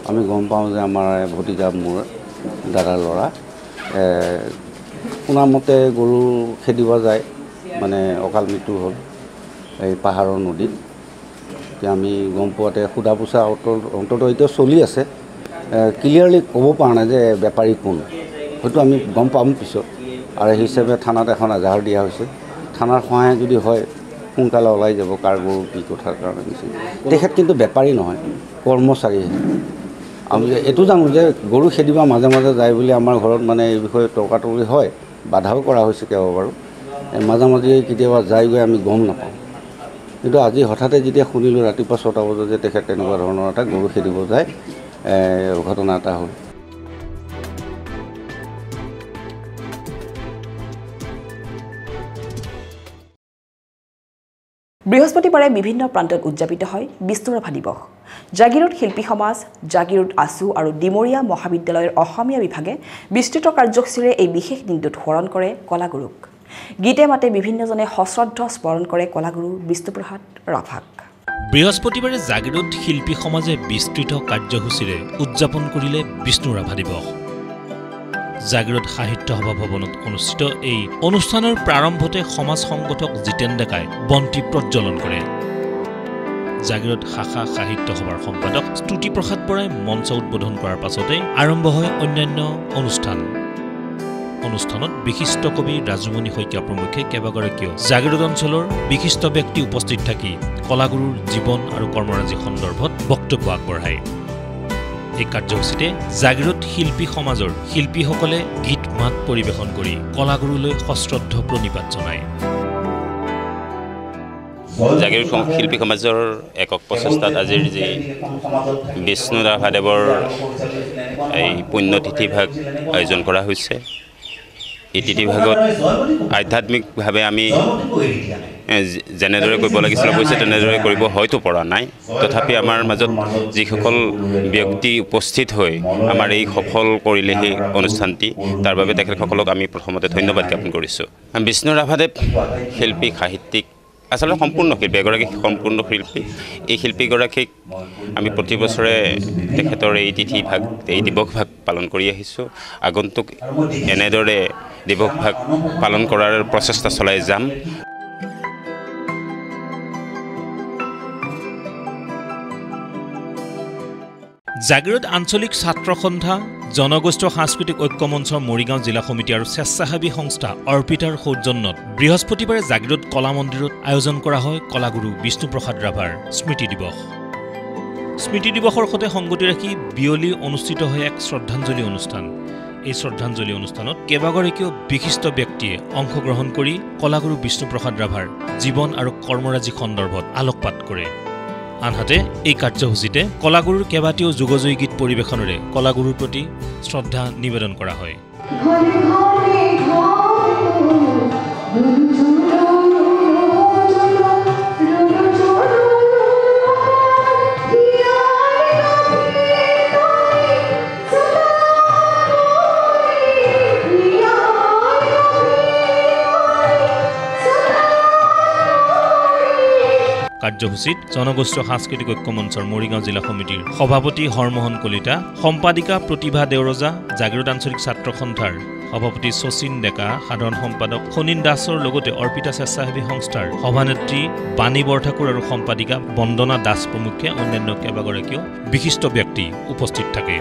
আমি গম পাওঁ যে আমাৰ ভতিজা মোৰ দাদাৰ ল'ৰা শুনামতে গৰু খেদিব যায়, মানে অকাল মৃত্যু হ'ল এই পাহাৰৰ নদীত। এতিয়া আমি গম পোৱাতে সোধা পোছা অন্ততঃ এতিয়া চলি আছে। ক্লিয়াৰলি ক'ব পৰা নাই যে বেপাৰী কোন, হয়তো আমি গম পাম পিছত। আৰু সেই হিচাপে থানাত এখন এজাহাৰ দিয়া হৈছে থানাৰ সহায় যদি হয় সোনকালে ওলাই যাব কাৰ গৰু কি কথাৰ কাৰণে গৈছে তেখেত কিন্তু বেপাৰী নহয় কৰ্মচাৰী আমি এইটো জানো যে গৰু খেদিব মাজে মাজে যায় বুলি আমাৰ ঘৰত মানে এই বিষয়ে তৰ্কাতৰ্কি হয় বাধাও কৰা হৈছে কেইবাবাৰো মাজে মাজে কেতিয়াবা যায় গৈ আমি গম নাপাওঁ কিন্তু আজি হঠাতে যেতিয়া শুনিলোঁ ৰাতিপুৱা 6টা বজাত যে তেখেত তেনেকুৱা ধৰণৰ এটা গৰু খেদিব যায় ঘটনা এটা হ'ল বৃহস্পতিবাৰে বিভিন্ন প্ৰান্তত উদযাপিত হয় বিষ্ণুৰাভা দিৱস জাগিৰোড শিল্পী সমাজ জাগিৰোড আছু আৰু ডিমৰীয়া মহাবিদ্যালয়ৰ অসমীয়া বিভাগে বিস্তৃত কাৰ্যসূচীৰে এই বিশেষ দিনটোত স্মৰণ কৰে কলাগুৰুক গীতে মাতে বিভিন্নজনে সশ্ৰদ্ধ স্মৰণ কৰে কলাগুৰু বিষ্ণুপ্ৰসাদ ৰাভাক বৃহস্পতিবাৰে জাগিৰোড শিল্পী সমাজে বিস্তৃত কাৰ্যসূচীৰে উদযাপন কৰিলে বিষ্ণুৰাভা দিৱস জাগিৰোড সাহিত্য সভা ভৱনত অনুষ্ঠিত এই অনুষ্ঠানৰ প্ৰাৰম্ভতে সমাজ সংগঠক জিতেন ডেকাই বন্তি প্ৰজ্বলন কৰে জাগিৰোড শাখা সাহিত্য সভাৰ সম্পাদক স্তুতি প্ৰসাদ বৰাই মঞ্চ উদ্বোধন কৰাৰ পাছতে আৰম্ভ হয় অন্যান্য অনুষ্ঠানত বিশিষ্ট কবি ৰাজমণি শইকীয়া প্ৰমুখ্যে কেইবাগৰাকীও জাগিৰোড অঞ্চলৰ বিশিষ্ট ব্যক্তি উপস্থিত থাকি কলাগুৰুৰ জীৱন আৰু কৰ্মৰাজি সন্দৰ্ভত বক্তব্য আগবঢ়ায় এই কাৰ্যসূচীতে জাগিৰোড শিল্পী সমাজৰ শিল্পীসকলে গীত মাত পৰিৱেশন কৰি কলাগুৰুলৈ সশ্ৰদ্ধ প্ৰণিপাত জনায় জাগিৰোড শিল্পী সমাজৰ একক প্ৰচেষ্টাত আজিৰ যি বিষ্ণুৰাভাদেৱৰ এই পুণ্যতিথিভাগ আয়োজন কৰা হৈছে এই তিথিভাগত আধ্যাত্মিকভাৱে আমি যেনেদৰে কৰিব লাগিছিল অৱশ্যে তেনেদৰে কৰিব হয়তো পৰা নাই তথাপি আমাৰ মাজত যিসকল ব্যক্তি উপস্থিত হৈ আমাৰ এই সফল কৰিলে সেই অনুষ্ঠানটি তাৰ বাবে তেখেতসকলক আমি প্ৰথমতে ধন্যবাদ জ্ঞাপন কৰিছোঁ বিষ্ণুৰাভাদেৱ শিল্পী সাহিত্যিক আচলতে সম্পূৰ্ণ শিল্পী এগৰাকী সম্পূৰ্ণ শিল্পী এই শিল্পীগৰাকীক আমি প্ৰতি বছৰে তেখেতৰ এই তিথিভাগ এই দিৱসভাগ পালন কৰি আহিছোঁ আগন্তুক এনেদৰে দিৱসভাগ পালন কৰাৰ প্ৰচেষ্টা চলাই যাম জাগিৰোড আঞ্চলিক ছাত্ৰ সন্থা জনগোষ্ঠীয় সাংস্কৃতিক ঐক্য মঞ্চৰ মৰিগাঁও জিলা সমিতি আৰু স্বেচ্ছাসেৱী সংস্থা অৰ্পিতাৰ সৌজন্যত বৃহস্পতিবাৰে জাগিৰোড কলা মন্দিৰত আয়োজন কৰা হয় কলাগুৰু বিষ্ণুপ্ৰসাদ ৰাভাৰ স্মৃতি দিৱস স্মৃতি দিৱসৰ সৈতে সংগতি ৰাখি বিয়লি অনুষ্ঠিত হয় এক শ্ৰদ্ধাঞ্জলি অনুষ্ঠান এই শ্ৰদ্ধাঞ্জলি অনুষ্ঠানত কেইবাগৰাকীও বিশিষ্ট ব্যক্তিয়ে অংশগ্ৰহণ কৰি কলাগুৰু বিষ্ণুপ্ৰসাদ ৰাভাৰ জীৱন আৰু কৰ্মৰাজি সন্দৰ্ভত আলোকপাত কৰে আনহাতে এই কাৰ্যসূচীতে কলাগুৰুৰ কেইবাটিও যুগজয়ী গীত পৰিৱেশনেৰে কলাগুৰুৰ প্ৰতি শ্ৰদ্ধা নিবেদন কৰা হয় কাৰ্যসূচীত জনগোষ্ঠীয় সাংস্কৃতিক ঐক্য মঞ্চৰ মৰিগাঁও জিলা সমিতিৰ সভাপতি হৰমোহন কলিতা সম্পাদিকা প্ৰতিভা দেউৰজা জাগিৰোড আঞ্চলিক ছাত্ৰ সন্থাৰ সভাপতি শচীন ডেকা সাধাৰণ সম্পাদক খনিন দাসৰ লগতে অৰ্পিতা স্বেচ্ছাসেৱী সংস্থাৰ সভানেত্ৰী বাণী বৰঠাকুৰ আৰু সম্পাদিকা বন্দনা দাস প্ৰমুখ্যে অন্যান্য কেইবাগৰাকীও বিশিষ্ট ব্যক্তি উপস্থিত থাকে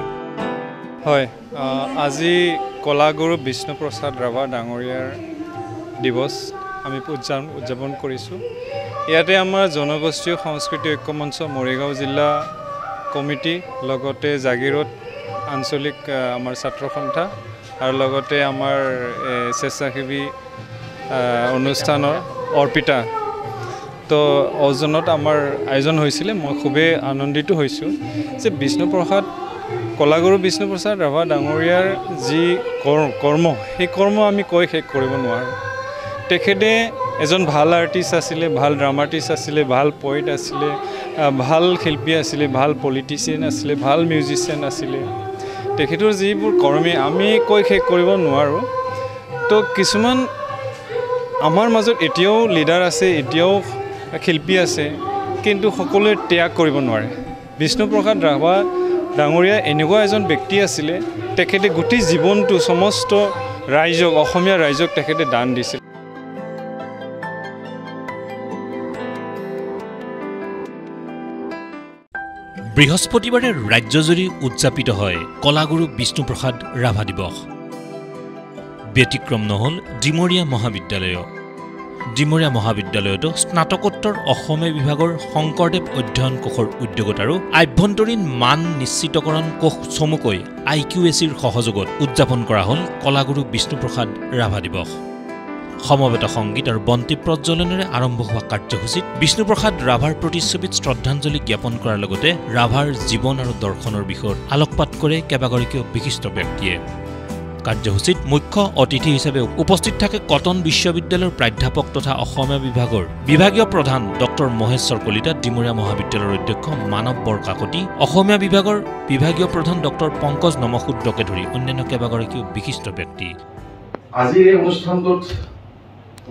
হয় আজি কলাগুৰু বিষ্ণুপ্ৰসাদ ৰাভা ডাঙৰীয়াৰ দিৱস আমি উদযাপন কৰিছোঁ ইয়াতে আমাৰ জনগোষ্ঠীয় সংস্কৃতি ঐক্য মঞ্চ মৰিগাঁও জিলা কমিটি লগতে জাগিৰোড আঞ্চলিক আমাৰ ছাত্ৰ সন্থা আৰু লগতে আমাৰ স্বেচ্ছাসেৱী অনুষ্ঠানৰ অৰ্পিতা তো অজনত আমাৰ আয়োজন হৈছিলে মই খুবেই আনন্দিত হৈছোঁ যে বিষ্ণুপ্ৰসাদ কলাগুৰু বিষ্ণুপ্ৰসাদ ৰাভা ডাঙৰীয়াৰ যি কৰ্ম সেই কৰ্ম আমি কৈ শেষ কৰিব নোৱাৰোঁ তেখেতে এজন ভাল আৰ্টিষ্ট আছিলে ভাল ড্ৰামাটিষ্ট আছিলে ভাল পয়েট আছিলে ভাল শিল্পী আছিলে ভাল পলিটিচিয়ান আছিলে ভাল মিউজিচিয়ান আছিলে তেখেতৰ যিবোৰ কৰ্মী আমি কৈ শেষ কৰিব নোৱাৰোঁ তো কিছুমান আমাৰ মাজত এতিয়াও লিডাৰ আছে এতিয়াও শিল্পী আছে কিন্তু সকলোৱে ত্যাগ কৰিব নোৱাৰে বিষ্ণুপ্ৰসাদ ৰাভা ডাঙৰীয়া এনেকুৱা এজন ব্যক্তি আছিলে তেখেতে গোটেই জীৱনটো সমস্ত ৰাইজক অসমীয়া ৰাইজক তেখেতে দান দিছিল বৃহস্পতিবাৰে ৰাজ্যজুৰি উদযাপিত হয় কলাগুৰু বিষ্ণুপ্ৰসাদ ৰাভা দিৱস ব্যতিক্ৰম নহ'ল ডিমৰীয়া মহাবিদ্যালয়। ডিমৰীয়া মহাবিদ্যালয়তো স্নাতকোত্তৰ অসমীয়া বিভাগৰ শংকৰদেৱ অধ্যয়ন কোষৰ উদ্যোগত আৰু আভ্যন্তৰীণ মান নিশ্চিতকৰণ কোষ চমুকৈ IQACৰ সহযোগত উদযাপন কৰা হ'ল কলাগুৰু বিষ্ণুপ্ৰসাদ ৰাভা দিৱস। সমবেত সংগীত আৰু বন্তি প্ৰজ্বলনেৰে আৰম্ভ হোৱা কাৰ্যসূচীত বিষ্ণুপ্ৰসাদ ৰাভাৰ প্ৰতিচ্ছবিত শ্ৰদ্ধাঞ্জলি জ্ঞাপন কৰাৰ লগতে ৰাভাৰ জীৱন আৰু দৰ্শনৰ বিষয়ত আলোকপাত কৰে কেইবাগৰাকীও বিশিষ্ট ব্যক্তিয়ে। কাৰ্যসূচীত মুখ্য অতিথি হিচাপে উপস্থিত থাকে কটন বিশ্ববিদ্যালয়ৰ প্ৰাধ্যাপক তথা অসমীয়া বিভাগৰ বিভাগীয় প্ৰধান ডক্টৰ মহেশ্বৰ কলিতা, ডিমৰীয়া মহাবিদ্যালয়ৰ অধ্যক্ষ মানৱ বৰকাকতি, অসমীয়া বিভাগৰ বিভাগীয় প্ৰধান ডক্টৰ পংকজ নমশূদ্ৰকে ধৰি অন্যান্য কেইবাগৰাকীও বিশিষ্ট ব্যক্তি। আজিৰ এই অনুষ্ঠানটোত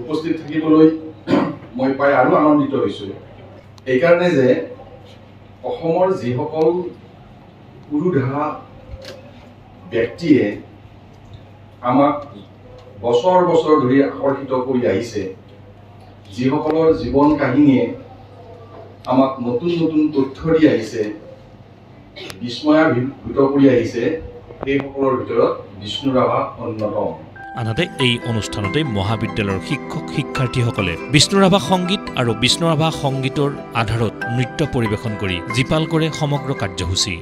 উপস্থিত থাকিবলৈ মই পাই আৰু আনন্দিত হৈছোঁ। এইকাৰণে যে অসমৰ যিসকল পুৰুধা ব্যক্তিয়ে আমাক বছৰ বছৰ ধৰি আকৰ্ষিত কৰি আহিছে, যিসকলৰ জীৱন কাহিনীয়ে আমাক নতুন নতুন তথ্য দি আহিছে, বিস্ময়াভূত কৰি আহিছে, সেইসকলৰ ভিতৰত বিষ্ণু ৰাভা অন্যতম। আনহাতে এই অনুষ্ঠানতে মহাবিদ্যালয়ৰ শিক্ষক শিক্ষাৰ্থীসকলে বিষ্ণু ৰাভা সংগীত আৰু বিষ্ণু ৰাভা সংগীতৰ আধাৰত নৃত্য পৰিৱেশন কৰি জীপাল কৰে সমগ্ৰ কাৰ্যসূচী।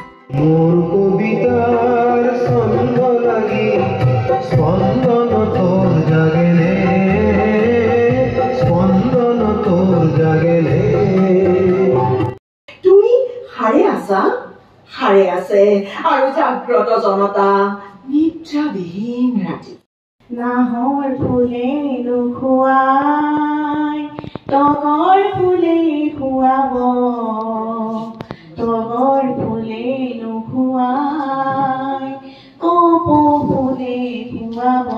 তুমি হাৰে আছা, হাৰে আছে আৰু জাগ্ৰত জনতা নিদ্ৰাবিহীন ৰাতি। নাহৰ ফুলে নোখোৱাই তগৰ ফুলে খুৱাব, তগৰ ফুলে নোখোৱাই কপৌ ফুলে খুৱাব।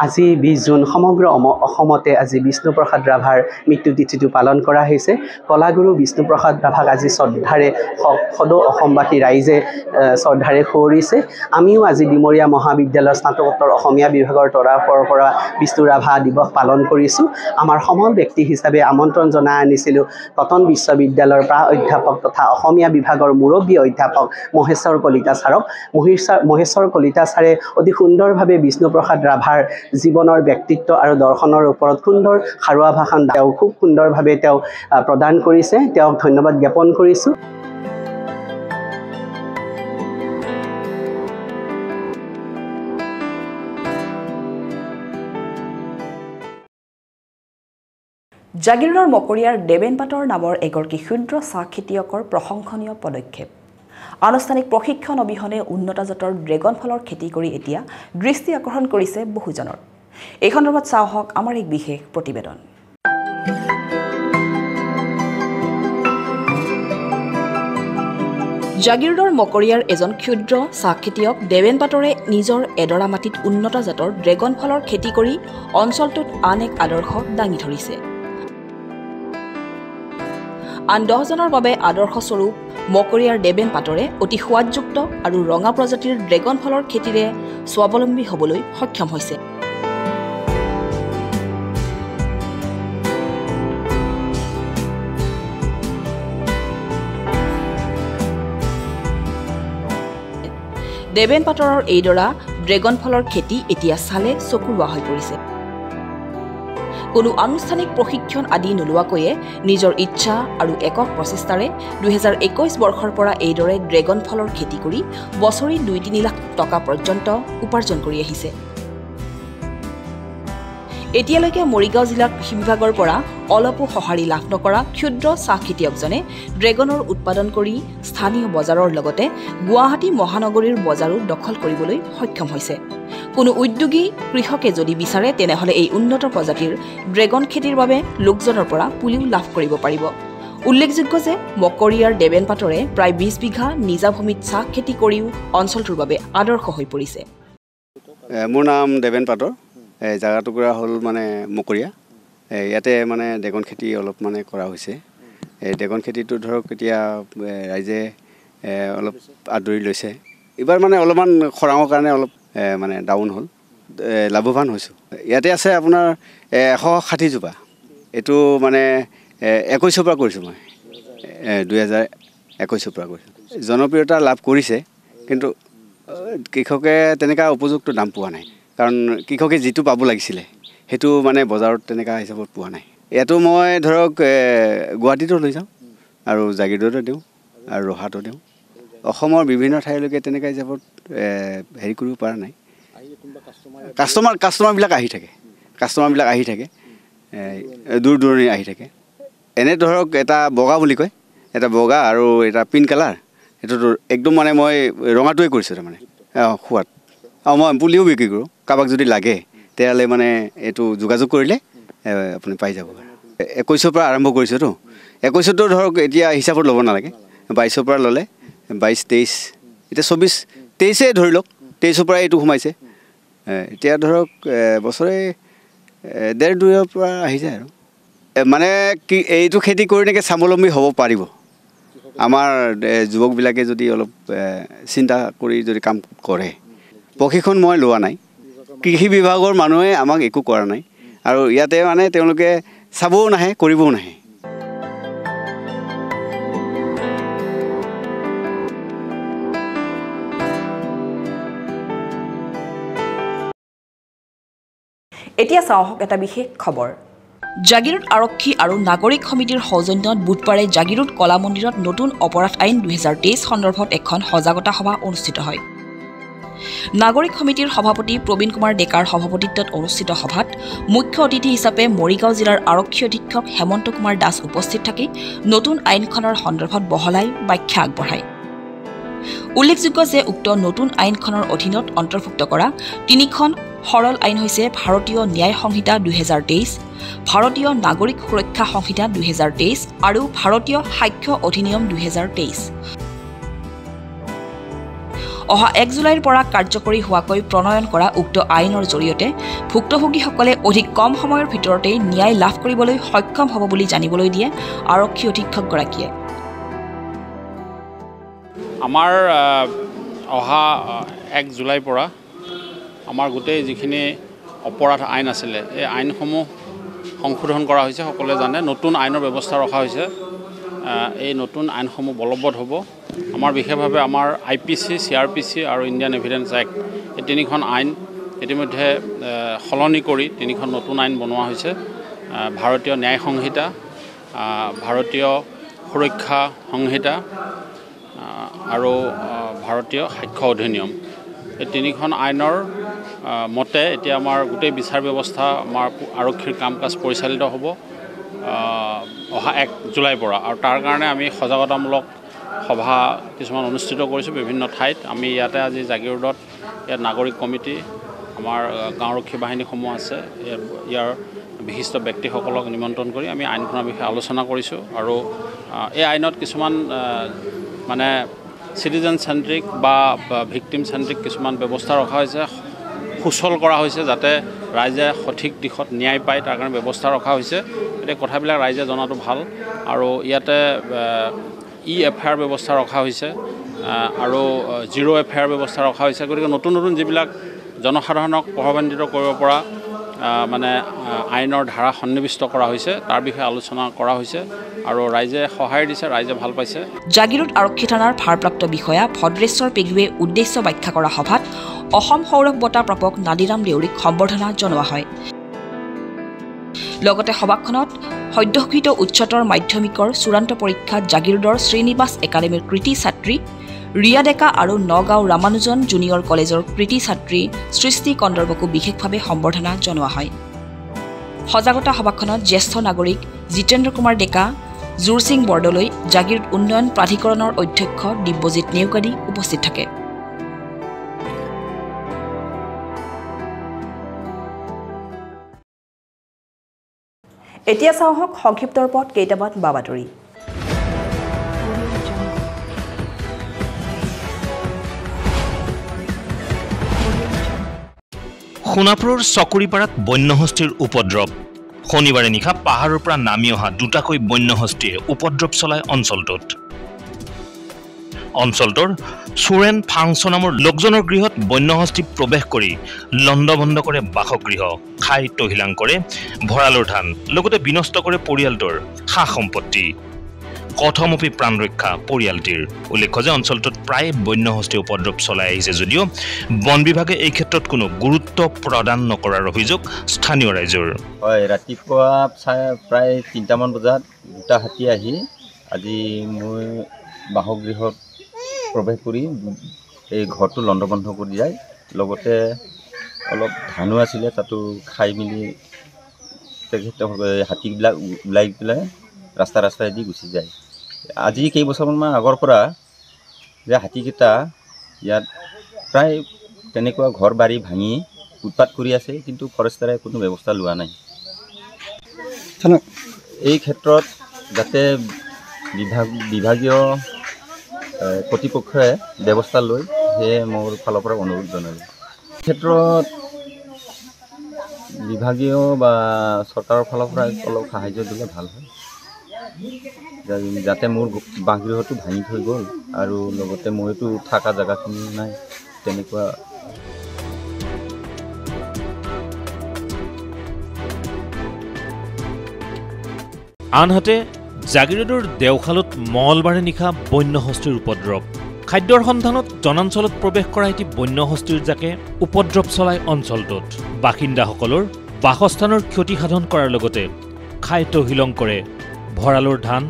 আজি 20 জুন সমগ্ৰ অসমতে আজি বিষ্ণুপ্ৰসাদ ৰাভাৰ মৃত্যু তিথিটো পালন কৰা হৈছে। কলাগুৰু বিষ্ণুপ্ৰসাদ ৰাভাক আজি শ্ৰদ্ধাৰে সদৌ অসমবাসী ৰাইজে শ্ৰদ্ধাৰে সুঁৱৰিছে। আমিও আজি ডিমৰীয়া মহাবিদ্যালয়ৰ স্নাতকোত্তৰ অসমীয়া বিভাগৰ তৰফৰ পৰা বিষ্ণু ৰাভা দিৱস পালন কৰিছোঁ। আমাৰ সমল ব্যক্তি হিচাপে আমন্ত্ৰণ জনাই আনিছিলোঁ কটন বিশ্ববিদ্যালয়ৰ প্ৰাহ অধ্যাপক তথা অসমীয়া বিভাগৰ মুৰব্বী অধ্যাপক মহেশ্বৰ কলিতা ছাৰক। মহেশ্বৰ কলিতা ছাৰে অতি সুন্দৰভাৱে বিষ্ণুপ্ৰসাদ ৰাভাৰ জীৱনৰ ব্যক্তিত্ব আৰু দৰ্শনৰ ওপৰত সুন্দৰ সাৰুৱা ভাষণ তেওঁ খুব সুন্দৰভাৱে তেওঁ প্ৰদান কৰিছে। তেওঁক ধন্যবাদ জ্ঞাপন কৰিছোঁ। জাগিৰোডৰ মকৰিয়াৰ দেবেন পাটৰ নামৰ এগৰাকী ক্ষুদ্ৰ চাহ খেতিয়কৰ প্ৰশংসনীয় পদক্ষেপ। আনুষ্ঠানিক প্ৰশিক্ষণ অবিহনে উন্নত জাতৰ ড্ৰেগন ফলৰ খেতি কৰি এতিয়া দৃষ্টি আকৰ্ষণ কৰিছে বহুজনৰ। এই সন্দৰ্ভত চাওক আমাৰ এক বিশেষ প্ৰতিবেদন। জাগিৰোডৰ মকৰিয়াৰ এজন ক্ষুদ্ৰ চাহ খেতিয়ক দেবেন পাটৰে নিজৰ এডৰা মাটিত উন্নত জাতৰ ড্ৰেগন ফলৰ খেতি কৰি অঞ্চলটোত আন এক আদৰ্শ দাঙি ধৰিছে। আন 10 জনৰ বাবে আদৰ্শস্বৰূপ মকৰিয়াৰ দেবেন পাটৰে অতি সোৱাদযুক্ত আৰু ৰঙা প্ৰজাতিৰ ড্ৰেগন ফলৰ খেতিৰে স্বাৱলম্বী হ'বলৈ সক্ষম হৈছে। দেবেন পাটৰৰ এইডৰা ড্ৰেগন ফলৰ খেতি এতিয়া চালে চকুৰোৱা হৈ পৰিছে। কোনো আনুষ্ঠানিক প্ৰশিক্ষণ আদি নোলোৱাকৈয়ে নিজৰ ইচ্ছা আৰু একক প্ৰচেষ্টাৰে 2021 বৰ্ষৰ পৰা এইদৰে ড্ৰেগন ফলৰ খেতি কৰি বছৰি 2-3 লাখ টকা পৰ্যন্ত উপাৰ্জন কৰি আহিছে। এতিয়ালৈকে মৰিগাঁও জিলাৰ কৃষি বিভাগৰ পৰা অলপো সঁহাৰি লাভ নকৰা ক্ষুদ্ৰ চাহ খেতিয়কজনে ড্ৰেগনৰ উৎপাদন কৰি স্থানীয় বজাৰৰ লগতে গুৱাহাটী মহানগৰীৰ বজাৰো দখল কৰিবলৈ সক্ষম হৈছে। কোনো উদ্যোগী কৃষকে যদি বিচাৰে তেনেহলে এই উন্নত প্ৰজাতিৰ ড্ৰেগন খেতিৰ বাবে লোকজনৰ পৰা পুলিও লাভ কৰিব পাৰিব। উল্লেখযোগ্য যে মকৰিয়াৰ দেবেন পাটৰে প্ৰায় 20 বিঘা নিজা ভূমিত চাহ খেতি কৰিও অঞ্চলটোৰ বাবে আদৰ্শ হৈ পৰিছে। মোৰ নাম দেবেন পাটৰ। জাগা টুকুৰা হ'ল মানে মকৰিয়া। ইয়াতে মানে ড্ৰেগন খেতি অলপ মানে কৰা হৈছে। এই ড্ৰেগন খেতিটো ধৰক এতিয়া ৰাইজে অলপ আদৰি লৈছে। এইবাৰ মানে অলপমান খৰাঙৰ কাৰণে অলপ মানে ডাউন হ'ল, লাভৱান হৈছোঁ। ইয়াতে আছে আপোনাৰ 160 জোপা। এইটো মানে 21 পৰা কৰিছোঁ মই, 2021 পৰা কৰিছোঁ। জনপ্ৰিয়তা লাভ কৰিছে, কিন্তু কৃষকে তেনেকুৱা উপযুক্ত দাম পোৱা নাই। কাৰণ কৃষকে যিটো পাব লাগিছিলে সেইটো মানে বজাৰত তেনেকুৱা হিচাপত পোৱা নাই ইয়াতো মই ধৰক গুৱাহাটীতো লৈ যাওঁ আৰু জাগিৰোডতো দিওঁ আৰু ৰহাতো দিওঁ অসমৰ বিভিন্ন ঠাইলৈকে তেনেকুৱা হিচাপত হেৰি কৰিব পৰা নাই কাষ্টমাৰবিলাক আহি থাকে দূৰ দূৰণি আহি থাকে এনে ধৰক এটা বগা বুলি কয় এটা বগা আৰু এটা পিংক কালাৰ এইটোতো একদম মানে মই ৰঙাটোৱে কৰিছোঁ তাৰমানে সোৱাদ মই পুলিও বিক্ৰী কৰোঁ কাৰোবাক যদি লাগে তেতিয়াহ'লে মানে এইটো যোগাযোগ কৰিলে আপুনি পাই যাব 21ৰ পৰা আৰম্ভ কৰিছোঁতো 21তো ধৰক এতিয়া হিচাপত ল'ব নালাগে 22ৰ পৰা ল'লে 22 23 এতিয়া 24 23 ধৰি লওক 23ৰ পৰা এইটো সোমাইছে এতিয়া ধৰক বছৰে 1.5-2ৰ পৰা আহি যায় আৰু মানে কি এইটো খেতি কৰি নেকি স্বাৱলম্বী হ'ব পাৰিব আমাৰ যুৱকবিলাকে যদি অলপ চিন্তা কৰি যদি কাম কৰে প্ৰশিক্ষণ মই লোৱা নাই কৃষি বিভাগৰ মানুহে আমাক একো কৰা নাই আৰু ইয়াতে মানে তেওঁলোকে চাবও নাহে কৰিবও নাহে এতিয়া চাওক এটা বিশেষ খবৰ জাগিৰোড আৰক্ষী আৰু নাগৰিক সমিতিৰ সৌজন্যত বুধবাৰে জাগিৰোড কলা মন্দিৰত নতুন অপৰাধ আইন 2023 সন্দৰ্ভত এখন সজাগতা সভা অনুষ্ঠিত হয় নাগৰিক সমিতিৰ সভাপতি প্ৰবীণ কুমাৰ ডেকাৰ সভাপতিত্বত অনুষ্ঠিত সভাত মুখ্য অতিথি হিচাপে মৰিগাঁও জিলাৰ আৰক্ষী অধীক্ষক হেমন্ত কুমাৰ দাস উপস্থিত থাকি নতুন আইনখনৰ সন্দৰ্ভত বহলাই ব্যাখ্যা আগবঢ়ায় উল্লেখযোগ্য যে উক্ত নতুন আইনখনৰ অধীনত অন্তৰ্ভুক্ত কৰা তিনিখন সৰল আইন হৈছে ভাৰতীয় ন্যায় সংহিতা 2023 ভাৰতীয় নাগৰিক সুৰক্ষা সংহিতা 2023 আৰু ভাৰতীয় সাক্ষ্য অধিনিয়ম 2023 অহা 1 জুলাইৰ পৰা কাৰ্যকৰী হোৱাকৈ প্ৰণয়ন কৰা উক্ত আইনৰ জৰিয়তে ভুক্তভোগীসকলে অধিক কম সময়ৰ ভিতৰতে ন্যায় লাভ কৰিবলৈ সক্ষম হ'ব বুলি জানিবলৈ দিয়ে আৰক্ষী অধীক্ষকগৰাকীয়ে আমাৰ অহা 1 জুলাইৰ পৰা আমাৰ গোটেই যিখিনি অপৰাধ আইন আছিলে এই আইনসমূহ সংশোধন কৰা হৈছে সকলোৱে জানে নতুন আইনৰ ব্যৱস্থা ৰখা হৈছে এই নতুন আইনসমূহ বলবৎ হ'ব আমাৰ বিশেষভাৱে আমাৰ IPC CRPC আৰু ইণ্ডিয়ান এভিডেন্স এক্ট এই তিনিখন আইন ইতিমধ্যে সলনি কৰি তিনিখন নতুন আইন বনোৱা হৈছে ভাৰতীয় ন্যায় সংহিতা ভাৰতীয় সুৰক্ষা সংহিতা আৰু ভাৰতীয় সাক্ষ্য অধিনিয়ম এই তিনিখন আইনৰ মতে এতিয়া আমাৰ গোটেই বিচাৰ ব্যৱস্থা আমাৰ আৰক্ষীৰ কাম কাজ পৰিচালিত হ'ব অহা 1 জুলাইৰ পৰা আৰু তাৰ কাৰণে আমি সজাগতামূলক সভা কিছুমান অনুষ্ঠিত কৰিছোঁ বিভিন্ন ঠাইত আমি ইয়াতে আজি জাগিৰোডত ইয়াত নাগৰিক কমিটি আমাৰ গাঁওৰক্ষী বাহিনীসমূহ আছে ইয়াৰ বিশিষ্ট ব্যক্তিসকলক নিমন্ত্ৰণ কৰি আমি আইনখনৰ বিষয়ে আলোচনা কৰিছোঁ আৰু এই আইনত কিছুমান মানে সিটিজেন সেন্ট্ৰিক বা ভিক্টিম সেন্ট্ৰিক কিছুমান ব্যৱস্থা ৰখা হৈছে সুচল কৰা হৈছে যাতে ৰাইজে সঠিক দিশত ন্যায় পায় তাৰ কাৰণে ব্যৱস্থা ৰখা হৈছে এই কথাবিলাক ৰাইজে জনাটো ভাল আৰু ইয়াতে EFIR ব্যৱস্থা ৰখা হৈছে আৰু 0 FIR ব্যৱস্থা ৰখা হৈছে গতিকে নতুন নতুন যিবিলাক জনসাধাৰণক প্ৰভাৱান্বিত কৰিব পৰা মানে আইনৰ ধাৰা সন্নিৱিষ্ট কৰা হৈছে তাৰ বিষয়ে আলোচনা কৰা হৈছে আৰু ৰাইজে সহায় দিছে ৰাইজে ভাল পাইছে জাগিৰোড আৰক্ষী থানাৰ ভাৰপ্ৰাপ্ত বিষয়া ভদ্ৰেশ্বৰ পেগুৱে উদ্দেশ্য ব্যাখ্যা কৰা সভাত অসম সৌৰভ বঁটা প্ৰাপক নাদিৰাম দেউৰীক সম্বৰ্ধনা জনোৱা হয় লগতে সভাখনত সদ্যঘোষিত উচ্চতৰ মাধ্যমিকৰ চূড়ান্ত পৰীক্ষাত জাগিৰোডৰ শ্ৰীনিবাস একাডেমীৰ কৃতি ছাত্ৰী ৰিয়া ডেকা আৰু নগাঁও ৰামানুজন জুনিয়ৰ কলেজৰ কৃতি ছাত্ৰী সৃষ্টি কন্দৰ্বকো বিশেষভাৱে সম্বৰ্ধনা জনোৱা হয় সজাগতা সভাখনত জ্যেষ্ঠ নাগৰিক জিতেন্দ্ৰ কুমাৰ ডেকা জুৰসিং বৰদলৈ জাগিৰোড উন্নয়ন প্ৰাধিকৰণৰ অধ্যক্ষ দিব্যজিৎ নেওকাদি উপস্থিত থাকে এতিয়া চাওক সংক্ষিপ্ত ৰূপত কেইটামান বাতৰি সোণাপুৰৰ চকুৰিপাৰাত বন্যহস্তীৰ উপদ্ৰৱ শনিবাৰে নিশা পাহাৰৰ পৰা নামি অহা দুটাকৈ বন্যহস্তীয়ে উপদ্ৰৱ চলাই অঞ্চলটোৰ সুৰেন ফাংচো নামৰ লোকজনৰ গৃহত বন্যহস্তী প্ৰৱেশ কৰি লণ্ডভণ্ড কৰে বাসগৃহ খাই তহিলাং কৰে ভঁৰালৰ ধান লগতে বিনষ্ট কৰে পৰিয়ালটোৰ সা সম্পত্তি কথমপি প্ৰাণ ৰক্ষা পৰিয়ালটিৰ। উল্লেখ্য যে অঞ্চলটোত প্ৰায় বন্যহস্তী উপদ্ৰৱ চলাই আহিছে যদিও বন বিভাগে এই ক্ষেত্ৰত কোনো গুৰুত্ব প্ৰদান নকৰাৰ অভিযোগ স্থানীয় ৰাইজৰ। হয়, ৰাতিপুৱা প্ৰায় ৩টামান বজাত দুটা হাতী আহি আজি মই বাসগৃহত প্ৰৱেশ কৰি এই ঘৰটো লণ্ডভণ্ড কৰি যায়। লগতে অলপ ধানো আছিলে, তাতো খাই মেলি হাতীবিলাক ওলাই পেলাই ৰাস্তাইদি গুচি যায়। আজি কেইবছৰমান আগৰ পৰা যে হাতীকেইটা ইয়াত প্ৰায় তেনেকুৱা ঘৰ বাৰী ভাঙি উৎপাত কৰি আছে, কিন্তু ফৰেষ্টাৰে কোনো ব্যৱস্থা লোৱা নাই। এই ক্ষেত্ৰত যাতে বিভাগীয় কৰ্তৃপক্ষই ব্যৱস্থা লয়, সেয়ে মোৰ ফালৰ পৰা অনুৰোধ জনালোঁ। এই ক্ষেত্ৰত বিভাগীয় বা চৰকাৰৰ ফালৰ পৰা অলপ সাহাৰ্য দিলে ভাল হয়, যাতে মোৰ বাসগৃহটো ভাঙি থৈ গ'ল আৰু লগতে মইতো থকা জেগাখিনি নাই তেনেকুৱা। আনহাতে জাগিৰোডৰ দেওশালত মঙলবাৰে নিশা বন্যহস্তীৰ উপদ্ৰৱ। খাদ্যৰ সন্ধানত জনাঞ্চলত প্ৰৱেশ কৰা এটি বন্যহস্তীৰ জাকে উপদ্ৰৱ চলাই অঞ্চলটোত বাসিন্দাসকলৰ বাসস্থানৰ ক্ষতি সাধন কৰাৰ লগতে খাই তহিলং কৰে ভঁৰালৰ ধান,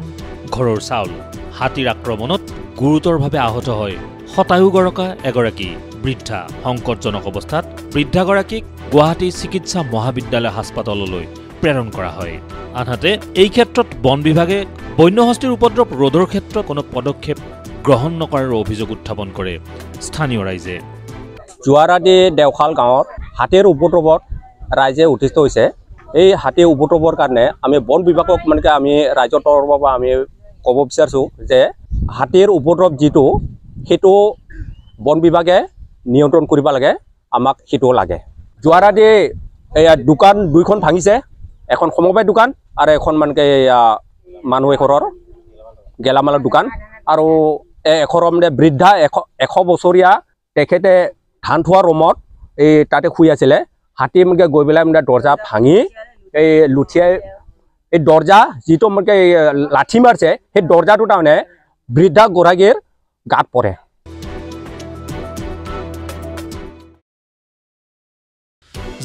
ঘৰৰ চাউল। হাতীৰ আক্ৰমণত গুৰুতৰভাৱে আহত হয় শতায়ুগৰকা এগৰাকী বৃদ্ধা। সংকটজনক অৱস্থাত বৃদ্ধাগৰাকীক গুৱাহাটী চিকিৎসা মহাবিদ্যালয় হাস্পাতাললৈ প্ৰেৰণ কৰা হয়। আনহাতে এই ক্ষেত্ৰত বন বিভাগে বন্যহস্তীৰ উপদ্ৰৱ ৰোধৰ ক্ষেত্ৰত কোনো পদক্ষেপ গ্ৰহণ নকৰাৰ অভিযোগ উত্থাপন কৰে স্থানীয় ৰাইজে। জোৱাৰাদি দেওশাল গাঁৱত হাতীৰ উপদ্ৰৱত ৰাইজে অতিষ্ঠ হৈছে। এই হাতীৰ উপদ্ৰৱৰ কাৰণে আমি বন বিভাগক আমি ৰাইজৰ তৰফৰ পৰা আমি ক'ব বিচাৰিছোঁ যে হাতীৰ উপদ্ৰৱ যিটো সেইটো বন বিভাগে নিয়ন্ত্ৰণ কৰিব লাগে, আমাক সেইটো লাগে। জোৱাৰাদি দোকান দুইখন ভাঙিছে, এখন সমবায় দোকান আৰু এখন মানুহ এঘৰৰ গেলামালৰ দোকান, আৰু এঘৰৰ বৃদ্ধা 100 বছৰীয়া তেখেতে ধান থোৱা ৰুমত তাতে শুই আছিলে। হাতী গৈ পেলাই দৰ্জা ভাঙি এই লুঠিয়াই এই দৰ্জা যিটো লাঠি মাৰিছে, সেই দৰ্জাটো তাৰমানে বৃদ্ধা গৰাকীৰ গাত পৰে।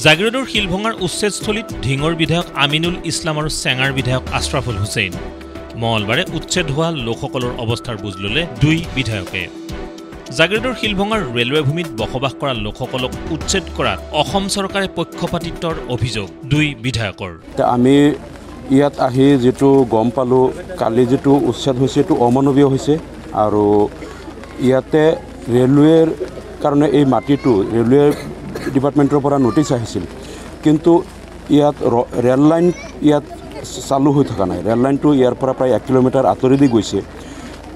জাগিৰোডৰ শিলভঙাৰ উচ্ছেদস্থলীত ঢিঙৰ বিধায়ক আমিনুল ইছলাম আৰু চেঙাৰ বিধায়ক আশ্ৰাফুল হুছেইন। মঙলবাৰে উচ্ছেদ হোৱা লোকসকলৰ অৱস্থাৰ বুজ ল'লে দুই বিধায়কে। জাগিৰোডৰ শিলভঙাৰ ৰেলৱে ভূমিত বসবাস কৰা লোকসকলক উচ্ছেদ কৰাত অসম চৰকাৰে পক্ষপাতিত্বৰ অভিযোগ দুই বিধায়কৰ। আমি ইয়াত আহি যেটো গম পালোঁ, কালি যেটো উচ্ছেদ হৈছে এইটো অমানৱীয় হৈছে, আৰু ইয়াতে ৰেলৱেৰ কাৰণে এই মাটিটো ৰেলৱে ডিপাৰ্টমেণ্টৰ পৰা নটিচ আহিছিল, কিন্তু ইয়াত ৰেল লাইন ইয়াত চালু হৈ থকা নাই। ৰেল লাইনটো ইয়াৰ পৰা প্ৰায় 1 কিলোমিটাৰ আঁতৰি দি গৈছে,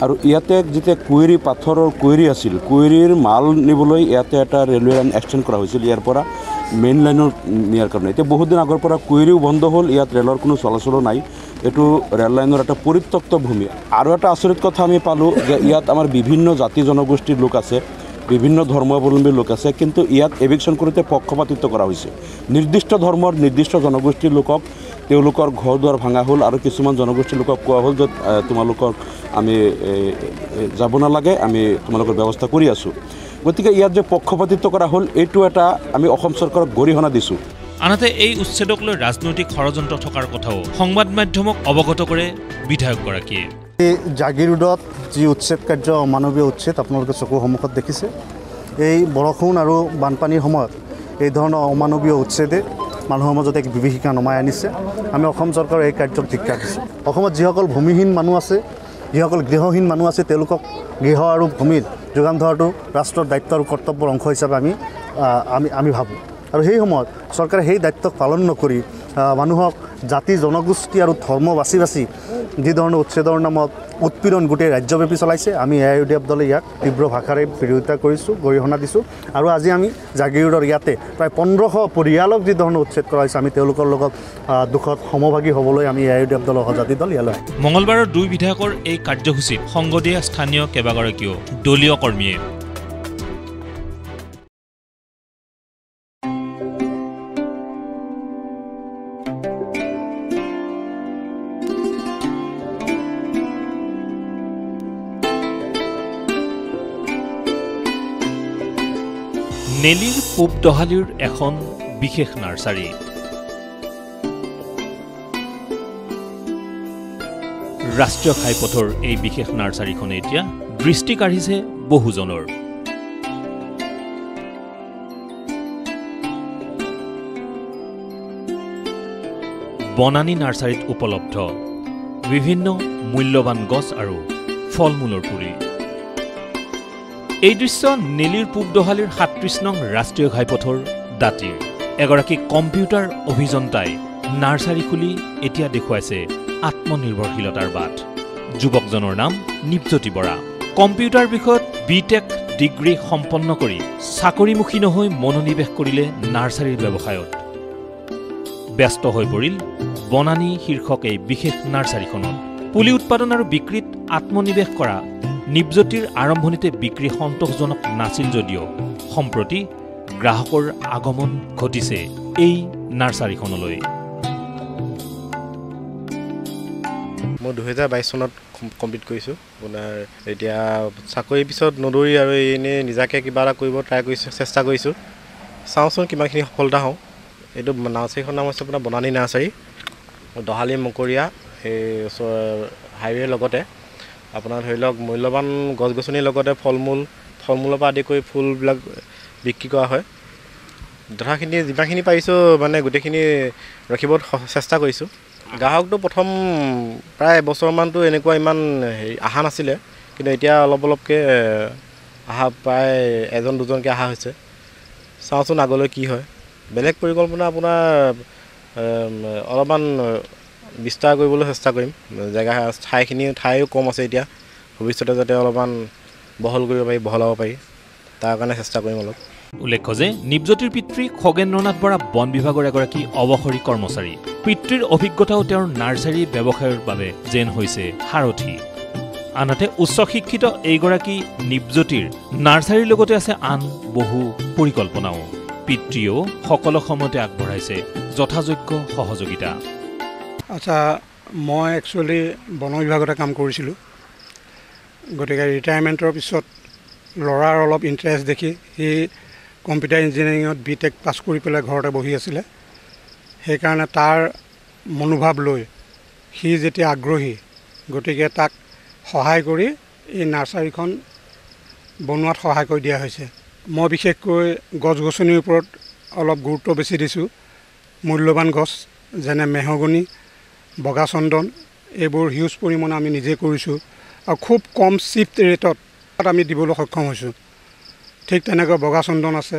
আৰু ইয়াতে যেতিয়া কুৱেৰী পাথৰৰ কুৱেৰী আছিল, কুৱেৰীৰ মাল নিবলৈ ইয়াতে এটা ৰেলৱে লাইন এক্সটেণ্ড কৰা হৈছিল ইয়াৰ পৰা মেইন লাইনৰ নিয়াৰ কাৰণে। এতিয়া বহুত দিন আগৰ পৰা কুৱেৰীও বন্ধ হ'ল, ইয়াত ৰেলৰ কোনো চলাচলো নাই। এইটো ৰেল লাইনৰ এটা পৰিত্যক্ত ভূমি। আৰু এটা আচৰিত কথা আমি পালোঁ যে ইয়াত আমাৰ বিভিন্ন জাতি জনগোষ্ঠীৰ লোক আছে, বিভিন্ন ধৰ্মাৱলম্বী লোক আছে, কিন্তু ইয়াত এভিকশ্যন কৰোঁতে পক্ষপাতিত্ব কৰা হৈছে। নিৰ্দিষ্ট ধৰ্মৰ নিৰ্দিষ্ট জনগোষ্ঠীৰ লোকক তেওঁলোকৰ ঘৰ দুৱাৰ ভাঙা হ'ল, আৰু কিছুমান জনগোষ্ঠীৰ লোকক কোৱা হ'ল যে তোমালোকক আমি যাব নালাগে, আমি তোমালোকৰ ব্যৱস্থা কৰি আছোঁ। গতিকে ইয়াত যে পক্ষপাতিত্ব কৰা হ'ল, এইটো এটা আমি অসম চৰকাৰক গৰিহণা দিছোঁ। আনহাতে এই উচ্ছেদক লৈ ৰাজনৈতিক ষড়যন্ত্ৰ থকাৰ কথাও সংবাদ মাধ্যমক অৱগত কৰে বিধায়কগৰাকীয়ে। জাগিৰোডত যি উচ্ছেদ কাৰ্য, অমানৱীয় উচ্ছেদ আপোনালোকে চকুৰ সন্মুখত দেখিছে। এই বৰষুণ আৰু বানপানীৰ সময়ত এই ধৰণৰ অমানৱীয় উচ্ছেদে মানুহৰ মাজত এক বিভীষিকা নমাই আনিছে। আমি অসম চৰকাৰৰ এই কাৰ্যক ধিক্কাৰ দিছোঁ। অসমত যিসকল ভূমিহীন মানুহ আছে, যিসকল গৃহহীন মানুহ আছে, তেওঁলোকক গৃহ আৰু ভূমিৰ যোগান ধৰাটো ৰাষ্ট্ৰৰ দায়িত্ব আৰু কৰ্তব্যৰ অংশ হিচাপে আমি ভাবোঁ। আৰু সেই সময়ত চৰকাৰে সেই দায়িত্বক পালন নকৰি মানুহক জাতি জনগোষ্ঠী আৰু ধৰ্ম বাছি বাছি যি ধৰণৰ উচ্ছেদৰ নামত উৎপীড়ন গোটেই ৰাজ্যব্যাপী চলাইছে, আমি AIUDF দলে ইয়াক তীব্ৰ ভাষাৰে বিৰোধিতা কৰিছোঁ, গৰিহণা দিছোঁ। আৰু আজি আমি জাগিৰোডৰ ইয়াতে প্ৰায় 1500 পৰিয়ালক যি ধৰণৰ উচ্ছেদ কৰা হৈছে, আমি তেওঁলোকৰ লগত দুখত সমভাগী হ'বলৈ আমি AIUDF দলৰ সজাতি দল ইয়ালৈ। মঙলবাৰৰ দুই বিধায়কৰ এই কাৰ্যসূচীত সংগ দিয়া স্থানীয় কেইবাগৰাকীও দলীয় কৰ্মীয়ে। নেলিৰ পূব দহালিৰ এখন বিশেষ নাৰ্চাৰী। ৰাষ্ট্ৰীয় ঘাইপথৰ এই বিশেষ নাৰ্চাৰীখনে এতিয়া দৃষ্টি কাঢ়িছে বহুজনৰ। বনানী নাৰ্চাৰীত উপলব্ধ বিভিন্ন মূল্যৱান গছ আৰু ফল মূলৰ পুলি। এই দৃশ্য নেলিৰ পূব দহালিৰ ৩৭ নং ৰাষ্ট্ৰীয় ঘাইপথৰ দাঁতিৰ। এগৰাকী কম্পিউটাৰ অভিযন্তাই নাৰ্চাৰী খুলি এতিয়া দেখুৱাইছে আত্মনিৰ্ভৰশীলতাৰ বাট। যুৱকজনৰ নাম নিপজ্যোতি বৰা। কম্পিউটাৰ বিষয়ত BTech ডিগ্ৰী সম্পন্ন কৰি চাকৰিমুখী নহৈ মনোনিৱেশ কৰিলে নাৰ্চাৰীৰ ব্যৱসায়ত। ব্যস্ত হৈ পৰিল বনানী শীৰ্ষক এই বিশেষ নাৰ্চাৰীখনত। পুলি উৎপাদন আৰু বিক্ৰীত আত্মনিৱেশ কৰা নিপজ্যোতিৰ আৰম্ভণিতে বিক্ৰী সন্তোষজনক নাছিল যদিও সম্প্ৰতি গ্ৰাহকৰ আগমন ঘটিছে এই নাৰ্চাৰীখনলৈ। মই 2022 চনত কমপ্লিট কৰিছোঁ। আপোনাৰ এতিয়া চাকৰিৰ পিছত নদৌৰি আৰু এনেই নিজাকৈ কিবা এটা কৰিব ট্ৰাই কৰিছোঁ, চেষ্টা কৰিছোঁ। চাওঁচোন কিমানখিনি সফলতা হওঁ। এইটো নাৰ্চাৰীখনৰ নাম হৈছে আপোনাৰ বনানী নাৰ্চাৰী, দহালি মকৰীয়া। এই ওচৰ হাইৱেৰ লগতে আপোনাৰ ধৰি লওক মূল্যৱান গছ গছনিৰ লগতে ফল মূলৰ পৰা আদি কৰি ফুলবিলাক বিক্ৰী কৰা হয়। যথাখিনি যিমানখিনি পাৰিছোঁ মানে গোটেইখিনি ৰাখিব চেষ্টা কৰিছোঁ। গ্ৰাহকটো প্ৰথম প্ৰায় এবছৰমানটো এনেকুৱা ইমান অহা নাছিলে, কিন্তু এতিয়া অলপকৈ অহা প্ৰায় এজন দুজনকৈ অহা হৈছে। চাওঁচোন আগলৈ কি হয়। বেলেগ পৰিকল্পনা আপোনাৰ অলপমান বিস্তাৰ কৰিবলৈ চেষ্টা কৰিম। ঠাইও কম আছে এতিয়া, ভৱিষ্যতে যাতে অলপমান বহলাব পাৰি তাৰ কাৰণে চেষ্টা কৰিম অলপ। উল্লেখ্য যে নিপজ্যোতিৰ পিতৃ খগেন্দ্ৰনাথ বৰা বন বিভাগৰ এগৰাকী অৱসৰী কৰ্মচাৰী। পিতৃৰ অভিজ্ঞতাও তেওঁৰ নাৰ্চাৰী ব্যৱসায়ৰ বাবে যেন হৈছে সাৰথি। আনহাতে উচ্চ শিক্ষিত এইগৰাকী নিপজ্যোতিৰ নাৰ্চাৰীৰ লগতে আছে আন বহু পৰিকল্পনাও। পিতৃয়েও সকলো সময়তে আগবঢ়াইছে যথাযোগ্য সহযোগিতা। আচ্ছা, মই একচুৱেলি বন বিভাগতে কাম কৰিছিলোঁ। গতিকে ৰিটায়াৰমেণ্টৰ পিছত ল'ৰাৰ অলপ ইণ্টাৰেষ্ট দেখি সি কম্পিউটাৰ ইঞ্জিনিয়াৰিঙত BTech পাছ কৰি পেলাই ঘৰতে বহি আছিলে। সেইকাৰণে তাৰ মনোভাৱ লৈ সি যেতিয়া আগ্ৰহী, গতিকে তাক সহায় কৰি এই নাৰ্চাৰীখন বনোৱাত সহায় কৰি দিয়া হৈছে। মই বিশেষকৈ গছ গছনিৰ ওপৰত অলপ গুৰুত্ব বেছি দিছোঁ। মূল্যৱান গছ যেনে মেহগনি, বগা চন্দন, এইবোৰ হিউজ পৰিমাণে আমি নিজে কৰিছোঁ আৰু খুব কম চিপ ৰেটত আমি দিবলৈ সক্ষম হৈছোঁ। ঠিক তেনেকৈ বগা চন্দন আছে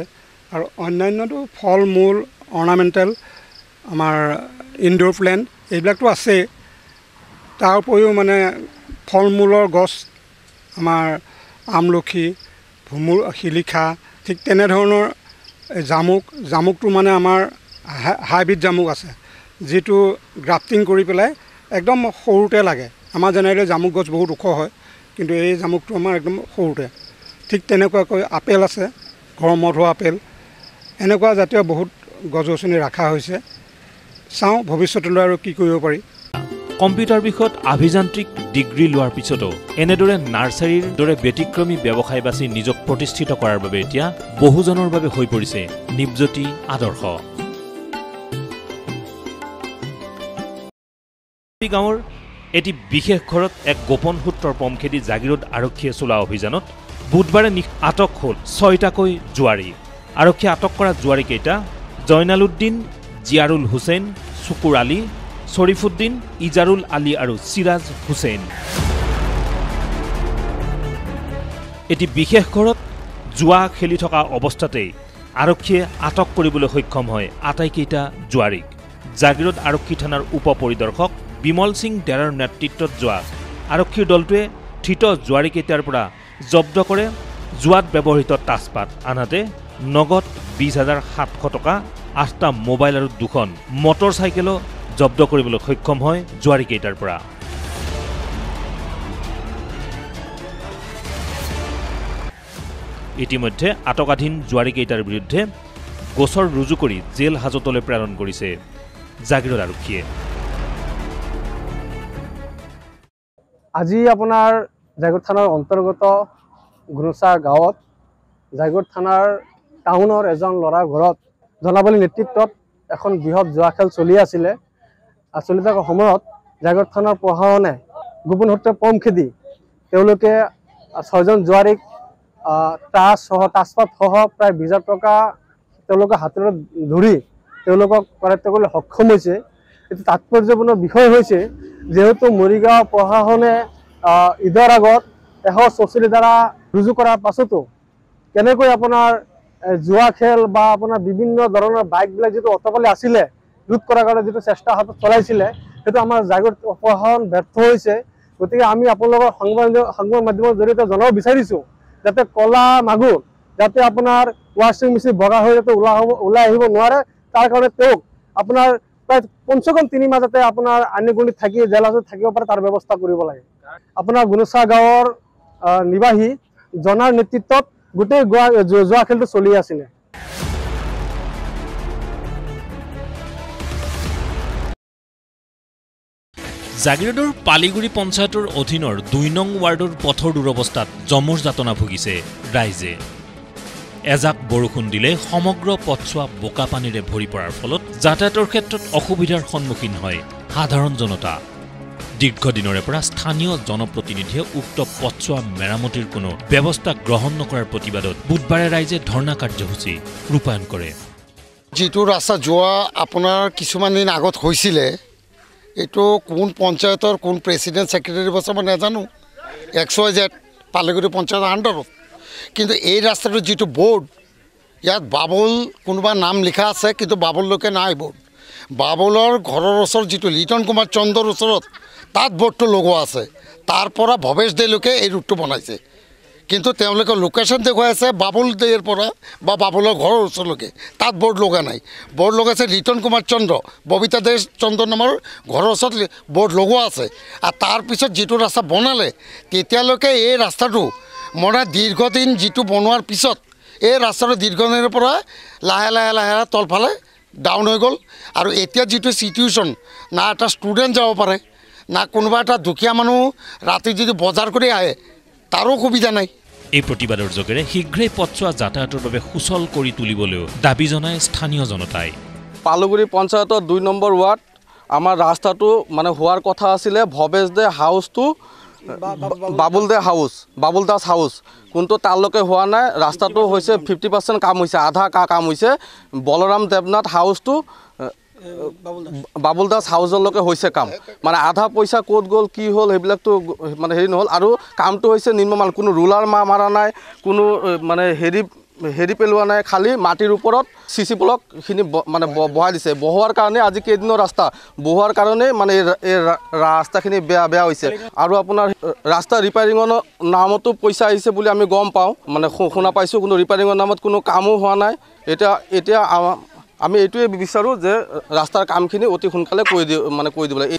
আৰু অন্যান্যটো ফল মূল, অৰ্নামেণ্টেল, আমাৰ ইনডোৰ প্লেণ্ট এইবিলাকতো আছেই। তাৰ উপৰিও মানে ফল মূলৰ গছ আমাৰ আমলখি, শিলিখা, ঠিক তেনেধৰণৰ জামুকটো মানে আমাৰ হাইব্ৰিড জামুক আছে, যিটো গ্ৰাফটিং কৰি পেলাই একদম সৰুতে লাগে। আমাৰ জেনেৰেলি জামুক গছ বহুত ওখ হয়, কিন্তু এই জামুকটো আমাৰ একদম সৰুতে। ঠিক তেনেকুৱাকৈ আপেল আছে, গৰমত হোৱা আপেল। এনেকুৱা জাতীয় বহুত গছ গছনি ৰখা হৈছে। চাওঁ ভৱিষ্যতলৈ আৰু কি কৰিব পাৰি। কম্পিউটাৰ বিষয়ত আভিযান্ত্ৰিক ডিগ্ৰী লোৱাৰ পিছতো এনেদৰে নাৰ্চাৰীৰ দৰে ব্যতিক্ৰমী ব্যৱসায় বাছি নিজক প্ৰতিষ্ঠিত কৰাৰ বাবে এতিয়া বহুজনৰ বাবে হৈ পৰিছে নিপজ্যোতি আদৰ্শ। গাঁৱৰ এটি বিশেষ ঘৰত এক গোপন সূত্ৰৰ পম খেদি জাগিৰোড আৰক্ষীয়ে চলোৱা অভিযানত বুধবাৰে আটক হ'ল 6টাকৈ জুৱাৰী। আৰক্ষীয়ে আটক কৰা জুৱাৰীকেইটা জয়নালুদ্দিন, জিয়াৰুল হুছেইন, চুকুৰ আলী, শৰীফুদ্দিন, ইজাৰুল আলী আৰু চিৰাজ হুছেইন। এটি বিশেষ ঘৰত জুৱা খেলি থকা অৱস্থাতেই আৰক্ষীয়ে আটক কৰিবলৈ সক্ষম হয় আটাইকেইটা জুৱাৰীক। জাগিৰোড আৰক্ষী থানাৰ উপ পৰিদৰ্শক বিমল সিং ডেৰাৰ নেতৃত্বত যোৱা আৰক্ষীৰ দলটোৱে ধৃত জুৱাৰীকেইটাৰ পৰা জব্দ কৰে জুৱাত ব্যৱহৃত তাজপাত, আনহাতে নগদ 20,700 টকা, 8টা মোবাইল আৰু 2খন মটৰ চাইকেলো জব্দ কৰিবলৈ সক্ষম হয় জুৱাৰীকেইটাৰ পৰা। ইতিমধ্যে আটকাধীন জুৱাৰীকেইটাৰ বিৰুদ্ধে গোচৰ ৰুজু কৰি জেল হাজতলৈ প্ৰেৰণ কৰিছে জাগিৰোড আৰক্ষীয়ে। আজি আপোনাৰ জাগিৰোড থানাৰ অন্তৰ্গত গুৰুচা গাঁৱত জাগিৰোড থানাৰ টাউনৰ এজন ল'ৰাৰ ঘৰত জনাবলী নেতৃত্বত এখন বৃহৎ জুৱা খেল চলি আছিলে। চলি থকা সময়ত জাগিৰোড থানাৰ প্ৰশাসনে গোপন সূত্ৰে পম খেদি তেওঁলোকে 6জন জুৱাৰীক তাজপাত সহ প্ৰায় 20,000 টকা তেওঁলোকে হাতেৰে ধৰি তেওঁলোকক কৰায়ত্ব কৰিবলৈ সক্ষম হৈছে। এইটো তাৎপৰ্যপূৰ্ণ বিষয় হৈছে যেহেতু মৰিগাঁও প্ৰশাসনে ঈদৰ আগত 144 ধাৰা ৰুজু কৰাৰ পাছতো কেনেকৈ আপোনাৰ জুৱা খেল বা আপোনাৰ বিভিন্ন ধৰণৰ বাইকবিলাক যিটো অটকলে আছিলে ৰোধ কৰাৰ কাৰণে যিটো চেষ্টা হাতত চলাইছিলে সেইটো আমাৰ জাগিৰোড প্ৰশাসন ব্যৰ্থ হৈছে। গতিকে আমি আপোনালোকৰ সংবাদ মাধ্যমৰ জৰিয়তে জনাব বিচাৰিছোঁ যাতে কলা মাগুৰ যাতে আপোনাৰ ৱাশ্বিং মেচিন বগা হৈ যাতে ওলাই আহিব নোৱাৰে, তাৰ কাৰণে তেওঁক আপোনাৰ প্ৰায় 5-3 মাহ যাতে আপোনাৰ আইনীগুণিত থাকি জেল হাজত থাকিব পাৰে তাৰ ব্যৱস্থা কৰিব লাগে। আপোনাৰ গুণচা গাঁৱৰ নিবাসী জনাৰ নেতৃত্বত গোটেই জুৱা খেলটো চলি আছিলে। জাগিৰোডৰ পালিগুৰি পঞ্চায়তৰ অধীনৰ 2 নং ৱাৰ্ডৰ পথৰ দুৰৱস্থাত জমৰ যাতনা ভুগিছে ৰাইজে। এজাক বৰষুণ দিলে সমগ্ৰ পথছোৱা বোকা পানীৰে ভৰি পৰাৰ ফলত যাতায়াতৰ ক্ষেত্ৰত অসুবিধাৰ সন্মুখীন হয় সাধাৰণ জনতা। দীৰ্ঘদিনৰে পৰা স্থানীয় জনপ্ৰতিনিধিয়ে উক্ত পথছোৱা মেৰামতিৰ কোনো ব্যৱস্থা গ্ৰহণ নকৰাৰ প্ৰতিবাদত বুধবাৰে ৰাইজে ধৰ্ণা কাৰ্যসূচী ৰূপায়ণ কৰে। যিটো ৰাস্তা যোৱা আপোনাৰ কিছুমান দিন আগত হৈছিলে এইটো কোন পঞ্চায়তৰ কোন প্ৰেচিডেণ্ট ছেক্ৰেটাৰী বছৰ মই নাজানো, XYZ পালিগুৰি পঞ্চায়তৰ আণ্ডাৰত। কিন্তু এই ৰাস্তাটোৰ যিটো বৰ্ড ইয়াত বাবুল কোনোবা নাম লিখা আছে কিন্তু বাবুললৈকে নাই বৰ্ড। বাবুলৰ ঘৰৰ ওচৰত যিটো লিটন কুমাৰ চন্দ্ৰৰ ওচৰত তাত বৰ্ডটো লগোৱা আছে, তাৰ পৰা ভৱেশ দেলৈকে এই ৰুটটো বনাইছে। কিন্তু তেওঁলোকে লোকেশ্যন দেখুৱাই আছে বাবুল দেৰ পৰা বা বাবুলৰ ঘৰৰ ওচৰলৈকে, তাত বৰ্ড লগা নাই। বৰ্ড লগাইছে লিটন কুমাৰ চন্দ্ৰ, ববিতা দে চন্দ্ৰ নামৰ ঘৰৰ ওচৰত বৰ্ড লগোৱা আছে। আৰু তাৰপিছত যিটো ৰাস্তা বনালে তেতিয়ালৈকে এই ৰাস্তাটো মানে দীৰ্ঘদিন যিটো বনোৱাৰ পিছত এই ৰাস্তাটো দীৰ্ঘদিনৰ পৰা লাহে লাহে লাহে তলফালে ডাউন হৈ গ'ল। আৰু এতিয়া যিটো চিটুৱেশ্যন না এটা ষ্টুডেণ্ট যাব পাৰে না কোনোবা এটা দুখীয়া মানুহ ৰাতি যদি বজাৰ কৰি আহে তাৰো সুবিধা নাই। এই প্ৰতিবাদৰ যোগেৰে শীঘ্ৰেই পথছোৱা যাতায়াতৰ বাবে সুচল কৰি তুলিবলৈও দাবী জনায় স্থানীয় জনতাই। পালুগুৰি পঞ্চায়তৰ 2 নম্বৰ ৱাৰ্ড আমাৰ ৰাস্তাটো মানে হোৱাৰ কথা আছিলে Bhabesh De house to Babul Das house, কিন্তু তালৈকে হোৱা নাই। ৰাস্তাটো হৈছে 50% কাম হৈছে, আধা কাম হৈছে। বলৰাম দেৱনাথ হাউচ টু বাবুল দাস হাউচলৈকে হৈছে কাম, মানে আধা পইচা ক'ত গ'ল কি হ'ল সেইবিলাকতো মানে হেৰি নহ'ল। আৰু কামটো হৈছে নিম্নমান, কোনো ৰুলাৰ মাৰা নাই, কোনো মানে হেৰি পেলোৱা নাই, খালি মাটিৰ ওপৰত CC ব্লকখিনি মানে বহাই দিছে। বহোৱাৰ কাৰণে আজি কেইদিনৰ ৰাস্তা বহোৱাৰ কাৰণে মানে এই ৰাস্তাখিনি বেয়া হৈছে। আৰু আপোনাৰ ৰাস্তা ৰিপেয়াৰিঙৰ নামতো পইচা আহিছে বুলি আমি গম পাওঁ, মানে শুনা পাইছোঁ, কিন্তু ৰিপেয়াৰিঙৰ নামত কোনো কামো হোৱা নাই। এতিয়া আমি এইটোৱে বিচাৰোঁ যে ৰাস্তাৰ কামখিনি অতি সোনকালে কৰি দিব লাগে।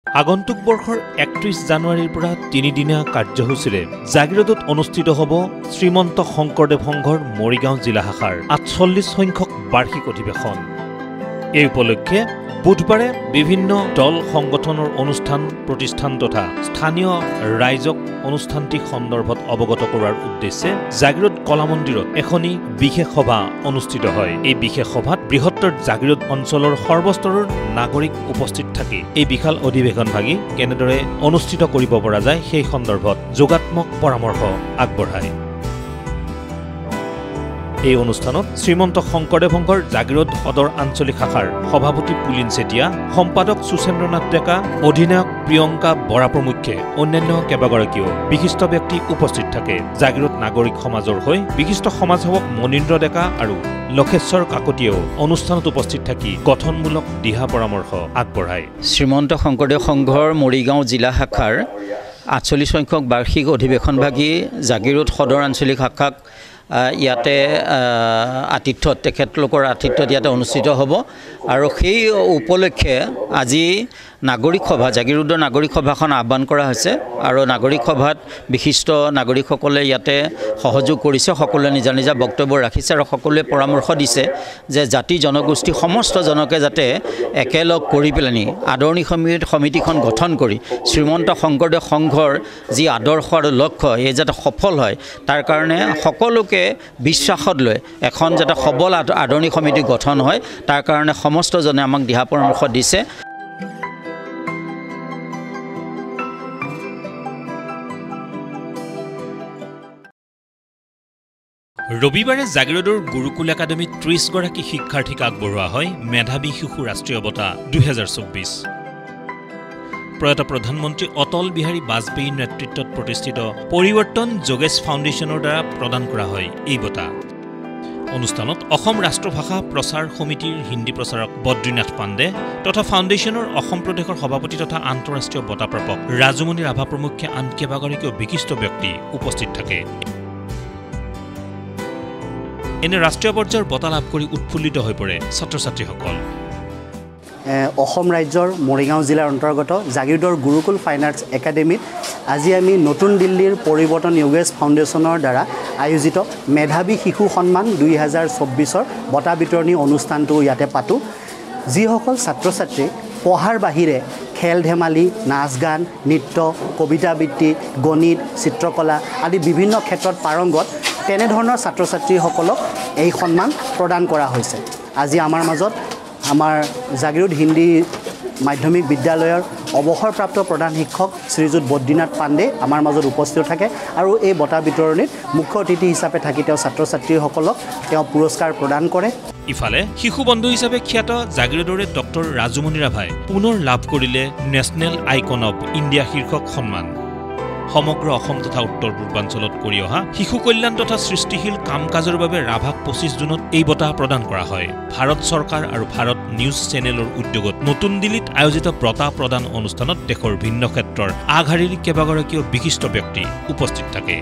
আগন্তুক বৰ্ষৰ 31 জানুৱাৰীৰ পৰা 3দিনীয়া কাৰ্যসূচীৰে জাগিৰোডত অনুষ্ঠিত হ'ব শ্ৰীমন্ত শংকৰদেৱ সংঘৰ মৰিগাঁও জিলা শাখাৰ 48 সংখ্যক বাৰ্ষিক অধিৱেশন। এই উপলক্ষে বুধবাৰে বিভিন্ন দল সংগঠনৰ অনুষ্ঠান প্ৰতিষ্ঠান তথা স্থানীয় ৰাইজক অনুষ্ঠানটি সন্দৰ্ভত অৱগত কৰোৱাৰ উদ্দেশ্যে জাগিৰোড কলা মন্দিৰত এখনি বিশেষ সভা অনুষ্ঠিত হয়। এই বিশেষ সভাত বৃহত্তৰ জাগিৰোড অঞ্চলৰ সৰ্বস্তৰৰ নাগৰিক উপস্থিত থাকি এই বিশাল অধিৱেশনভাগি কেনেদৰে অনুষ্ঠিত কৰিব পৰা যায় সেই সন্দৰ্ভত যোগাত্মক পৰামৰ্শ আগবঢ়ায়। এই অনুষ্ঠানত শ্ৰীমন্ত শংকৰদেৱ সংঘৰ জাগিৰোড সদৰ আঞ্চলিক শাখাৰ সভাপতি পুলিন চেতিয়া, সম্পাদক সুচেন্দ্ৰনাথ ডেকা, অধিনায়ক প্ৰিয়ংকা বৰা প্ৰমুখ্যে অন্যান্য কেইবাগৰাকীও বিশিষ্ট ব্যক্তি উপস্থিত থাকে। জাগিৰোড নাগৰিক সমাজৰ হৈ বিশিষ্ট সমাজসেৱক মনীন্দ্ৰ ডেকা আৰু লক্ষেশ্বৰ কাকতিয়েও অনুষ্ঠানত উপস্থিত থাকি গঠনমূলক দিহা পৰামৰ্শ আগবঢ়ায়। শ্ৰীমন্ত শংকৰদেৱ সংঘৰ মৰিগাঁও জিলা শাখাৰ 48 সংখ্যক বাৰ্ষিক অধিৱেশনভাগী জাগিৰোড সদৰ আঞ্চলিক শাখাক ইয়াতে তেখেতলোকৰ আতিথ্যত ইয়াতে অনুষ্ঠিত হ'ব। আৰু সেই উপলক্ষে আজি নাগৰিক সভা জাগিৰোডৰ নাগৰিক সভাখন আহ্বান কৰা হৈছে আৰু নাগৰিক সভাত বিশিষ্ট নাগৰিকসকলে ইয়াতে সহযোগ কৰিছে সকলোৱে নিজা নিজা বক্তব্য ৰাখিছে আৰু সকলোৱে পৰামৰ্শ দিছে যে জাতি জনগোষ্ঠী সমস্ত জনকে যাতে একেলগ কৰি পেলানি আদৰণি সমিতিখন গঠন কৰি শ্ৰীমন্ত শংকৰদেৱ সংঘৰ যি আদৰ্শ আৰু লক্ষ্য এই যাতে সফল হয় তাৰ কাৰণে সকলোকে বিশ্বাসত লৈ এখন যাতে সবল আদৰণি সমিতি গঠন হয় তাৰ কাৰণে সমস্তজনে আমাক দিহা পৰামৰ্শ দিছে। ৰবিবাৰে জাগিৰোডৰ গুৰুকুল একাডেমীত ৩০ গৰাকী শিক্ষাৰ্থীক আগবঢ়োৱা হয় মেধাৱী শিশু ৰাষ্ট্ৰীয় বঁটা ২০২৪। প্ৰয়াত প্ৰধানমন্ত্ৰী অটল বিহাৰী বাজপেয়ীৰ নেতৃত্বত প্ৰতিষ্ঠিত পৰিৱৰ্তন যোগেশ ফাউণ্ডেশ্যনৰ দ্বাৰা প্ৰদান কৰা হয় এই বঁটা। অনুষ্ঠানত অসম ৰাষ্ট্ৰভাষা প্ৰচাৰ সমিতিৰ হিন্দী প্ৰচাৰক বদ্ৰীনাথ পাণ্ডে তথা ফাউণ্ডেশ্যনৰ অসম প্ৰদেশৰ সভাপতি তথা আন্তঃৰাষ্ট্ৰীয় বঁটা প্ৰাপক ৰাজুমণি ৰাভা প্ৰমুখ্যে আন কেইবাগৰাকীও বিশিষ্ট ব্যক্তি উপস্থিত থাকে। এনে ৰাষ্ট্ৰীয় পৰ্যায়ৰ বঁটা লাভ কৰি উৎফুল্লিত হৈ পৰে ছাত্ৰ ছাত্ৰীসকল। অসম ৰাজ্যৰ মৰিগাঁও জিলাৰ অন্তৰ্গত জাগিৰোডৰ গুৰুকুল ফাইন আৰ্টছ একাডেমীত আজি আমি নতুন দিল্লীৰ পৰিৱৰ্তন যোগেশ ফাউণ্ডেশ্যনৰ দ্বাৰা আয়োজিত মেধাৱী শিশু সন্মান ২০২৪ৰ বঁটা বিতৰণী অনুষ্ঠানটো ইয়াতে পাতোঁ। যিসকল ছাত্ৰ ছাত্ৰী পঢ়াৰ বাহিৰে খেল ধেমালি নাচ গান নৃত্য কবিতা আবৃত্তি গণিত চিত্ৰকলা আদি বিভিন্ন ক্ষেত্ৰত পাৰংগত তেনেধৰণৰ ছাত্ৰ ছাত্ৰীসকলক এই সন্মান প্ৰদান কৰা হৈছে। আজি আমাৰ মাজত আমাৰ জাগিৰোড হিন্দী মাধ্যমিক বিদ্যালয়ৰ অৱসৰপ্ৰাপ্ত প্ৰধান শিক্ষক শ্ৰীযুত বদ্ৰীনাথ পাণ্ডে আমাৰ মাজত উপস্থিত থাকে আৰু এই বঁটা বিতৰণীত মুখ্য অতিথি হিচাপে থাকি তেওঁ ছাত্ৰ ছাত্ৰীসকলক তেওঁ পুৰস্কাৰ প্ৰদান কৰে। ইফালে শিশু বন্ধু হিচাপে খ্যাত জাগিৰোডৰে ডক্টৰ ৰাজুমণি ৰাভাই পুনৰ লাভ কৰিলে নেশ্যনেল আইকন অৱ ইণ্ডিয়া শীৰ্ষক সন্মান। সমগ্ৰ অসম তথা উত্তৰ পূৰ্বাঞ্চলত কৰি অহা শিশু কল্যাণ তথা সৃষ্টিশীল কাম কাজৰ বাবে ৰাভাক ২৫ জুনত এই বঁটা প্ৰদান কৰা হয়। ভাৰত চৰকাৰ আৰু ভাৰত নিউজ চেনেলৰ উদ্যোগত নতুন দিল্লীত আয়োজিত বঁটা প্ৰদান অনুষ্ঠানত দেশৰ ভিন্ন ক্ষেত্ৰৰ আগশাৰীৰ কেইবাগৰাকীও বিশিষ্ট ব্যক্তি উপস্থিত থাকে।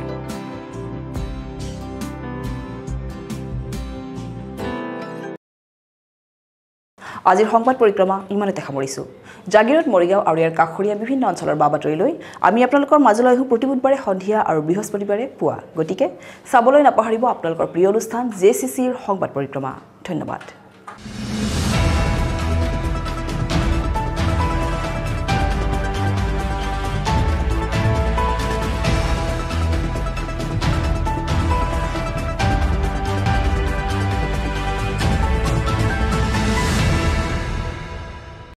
আজিৰ সংবাদ পৰিক্ৰমা ইমানতে সামৰিছোঁ। জাগিৰোড মৰিগাঁও আৰু ইয়াৰ কাষৰীয়া বিভিন্ন অঞ্চলৰ বাতৰিলৈ আমি আপোনালোকৰ মাজলৈ আহোঁ প্ৰতি বুধবাৰে সন্ধিয়া আৰু বৃহস্পতিবাৰে পুৱা। গতিকে চাবলৈ নাপাহৰিব আপোনালোকৰ প্ৰিয় অনুষ্ঠান JCCৰ সংবাদ পৰিক্ৰমা। ধন্যবাদ।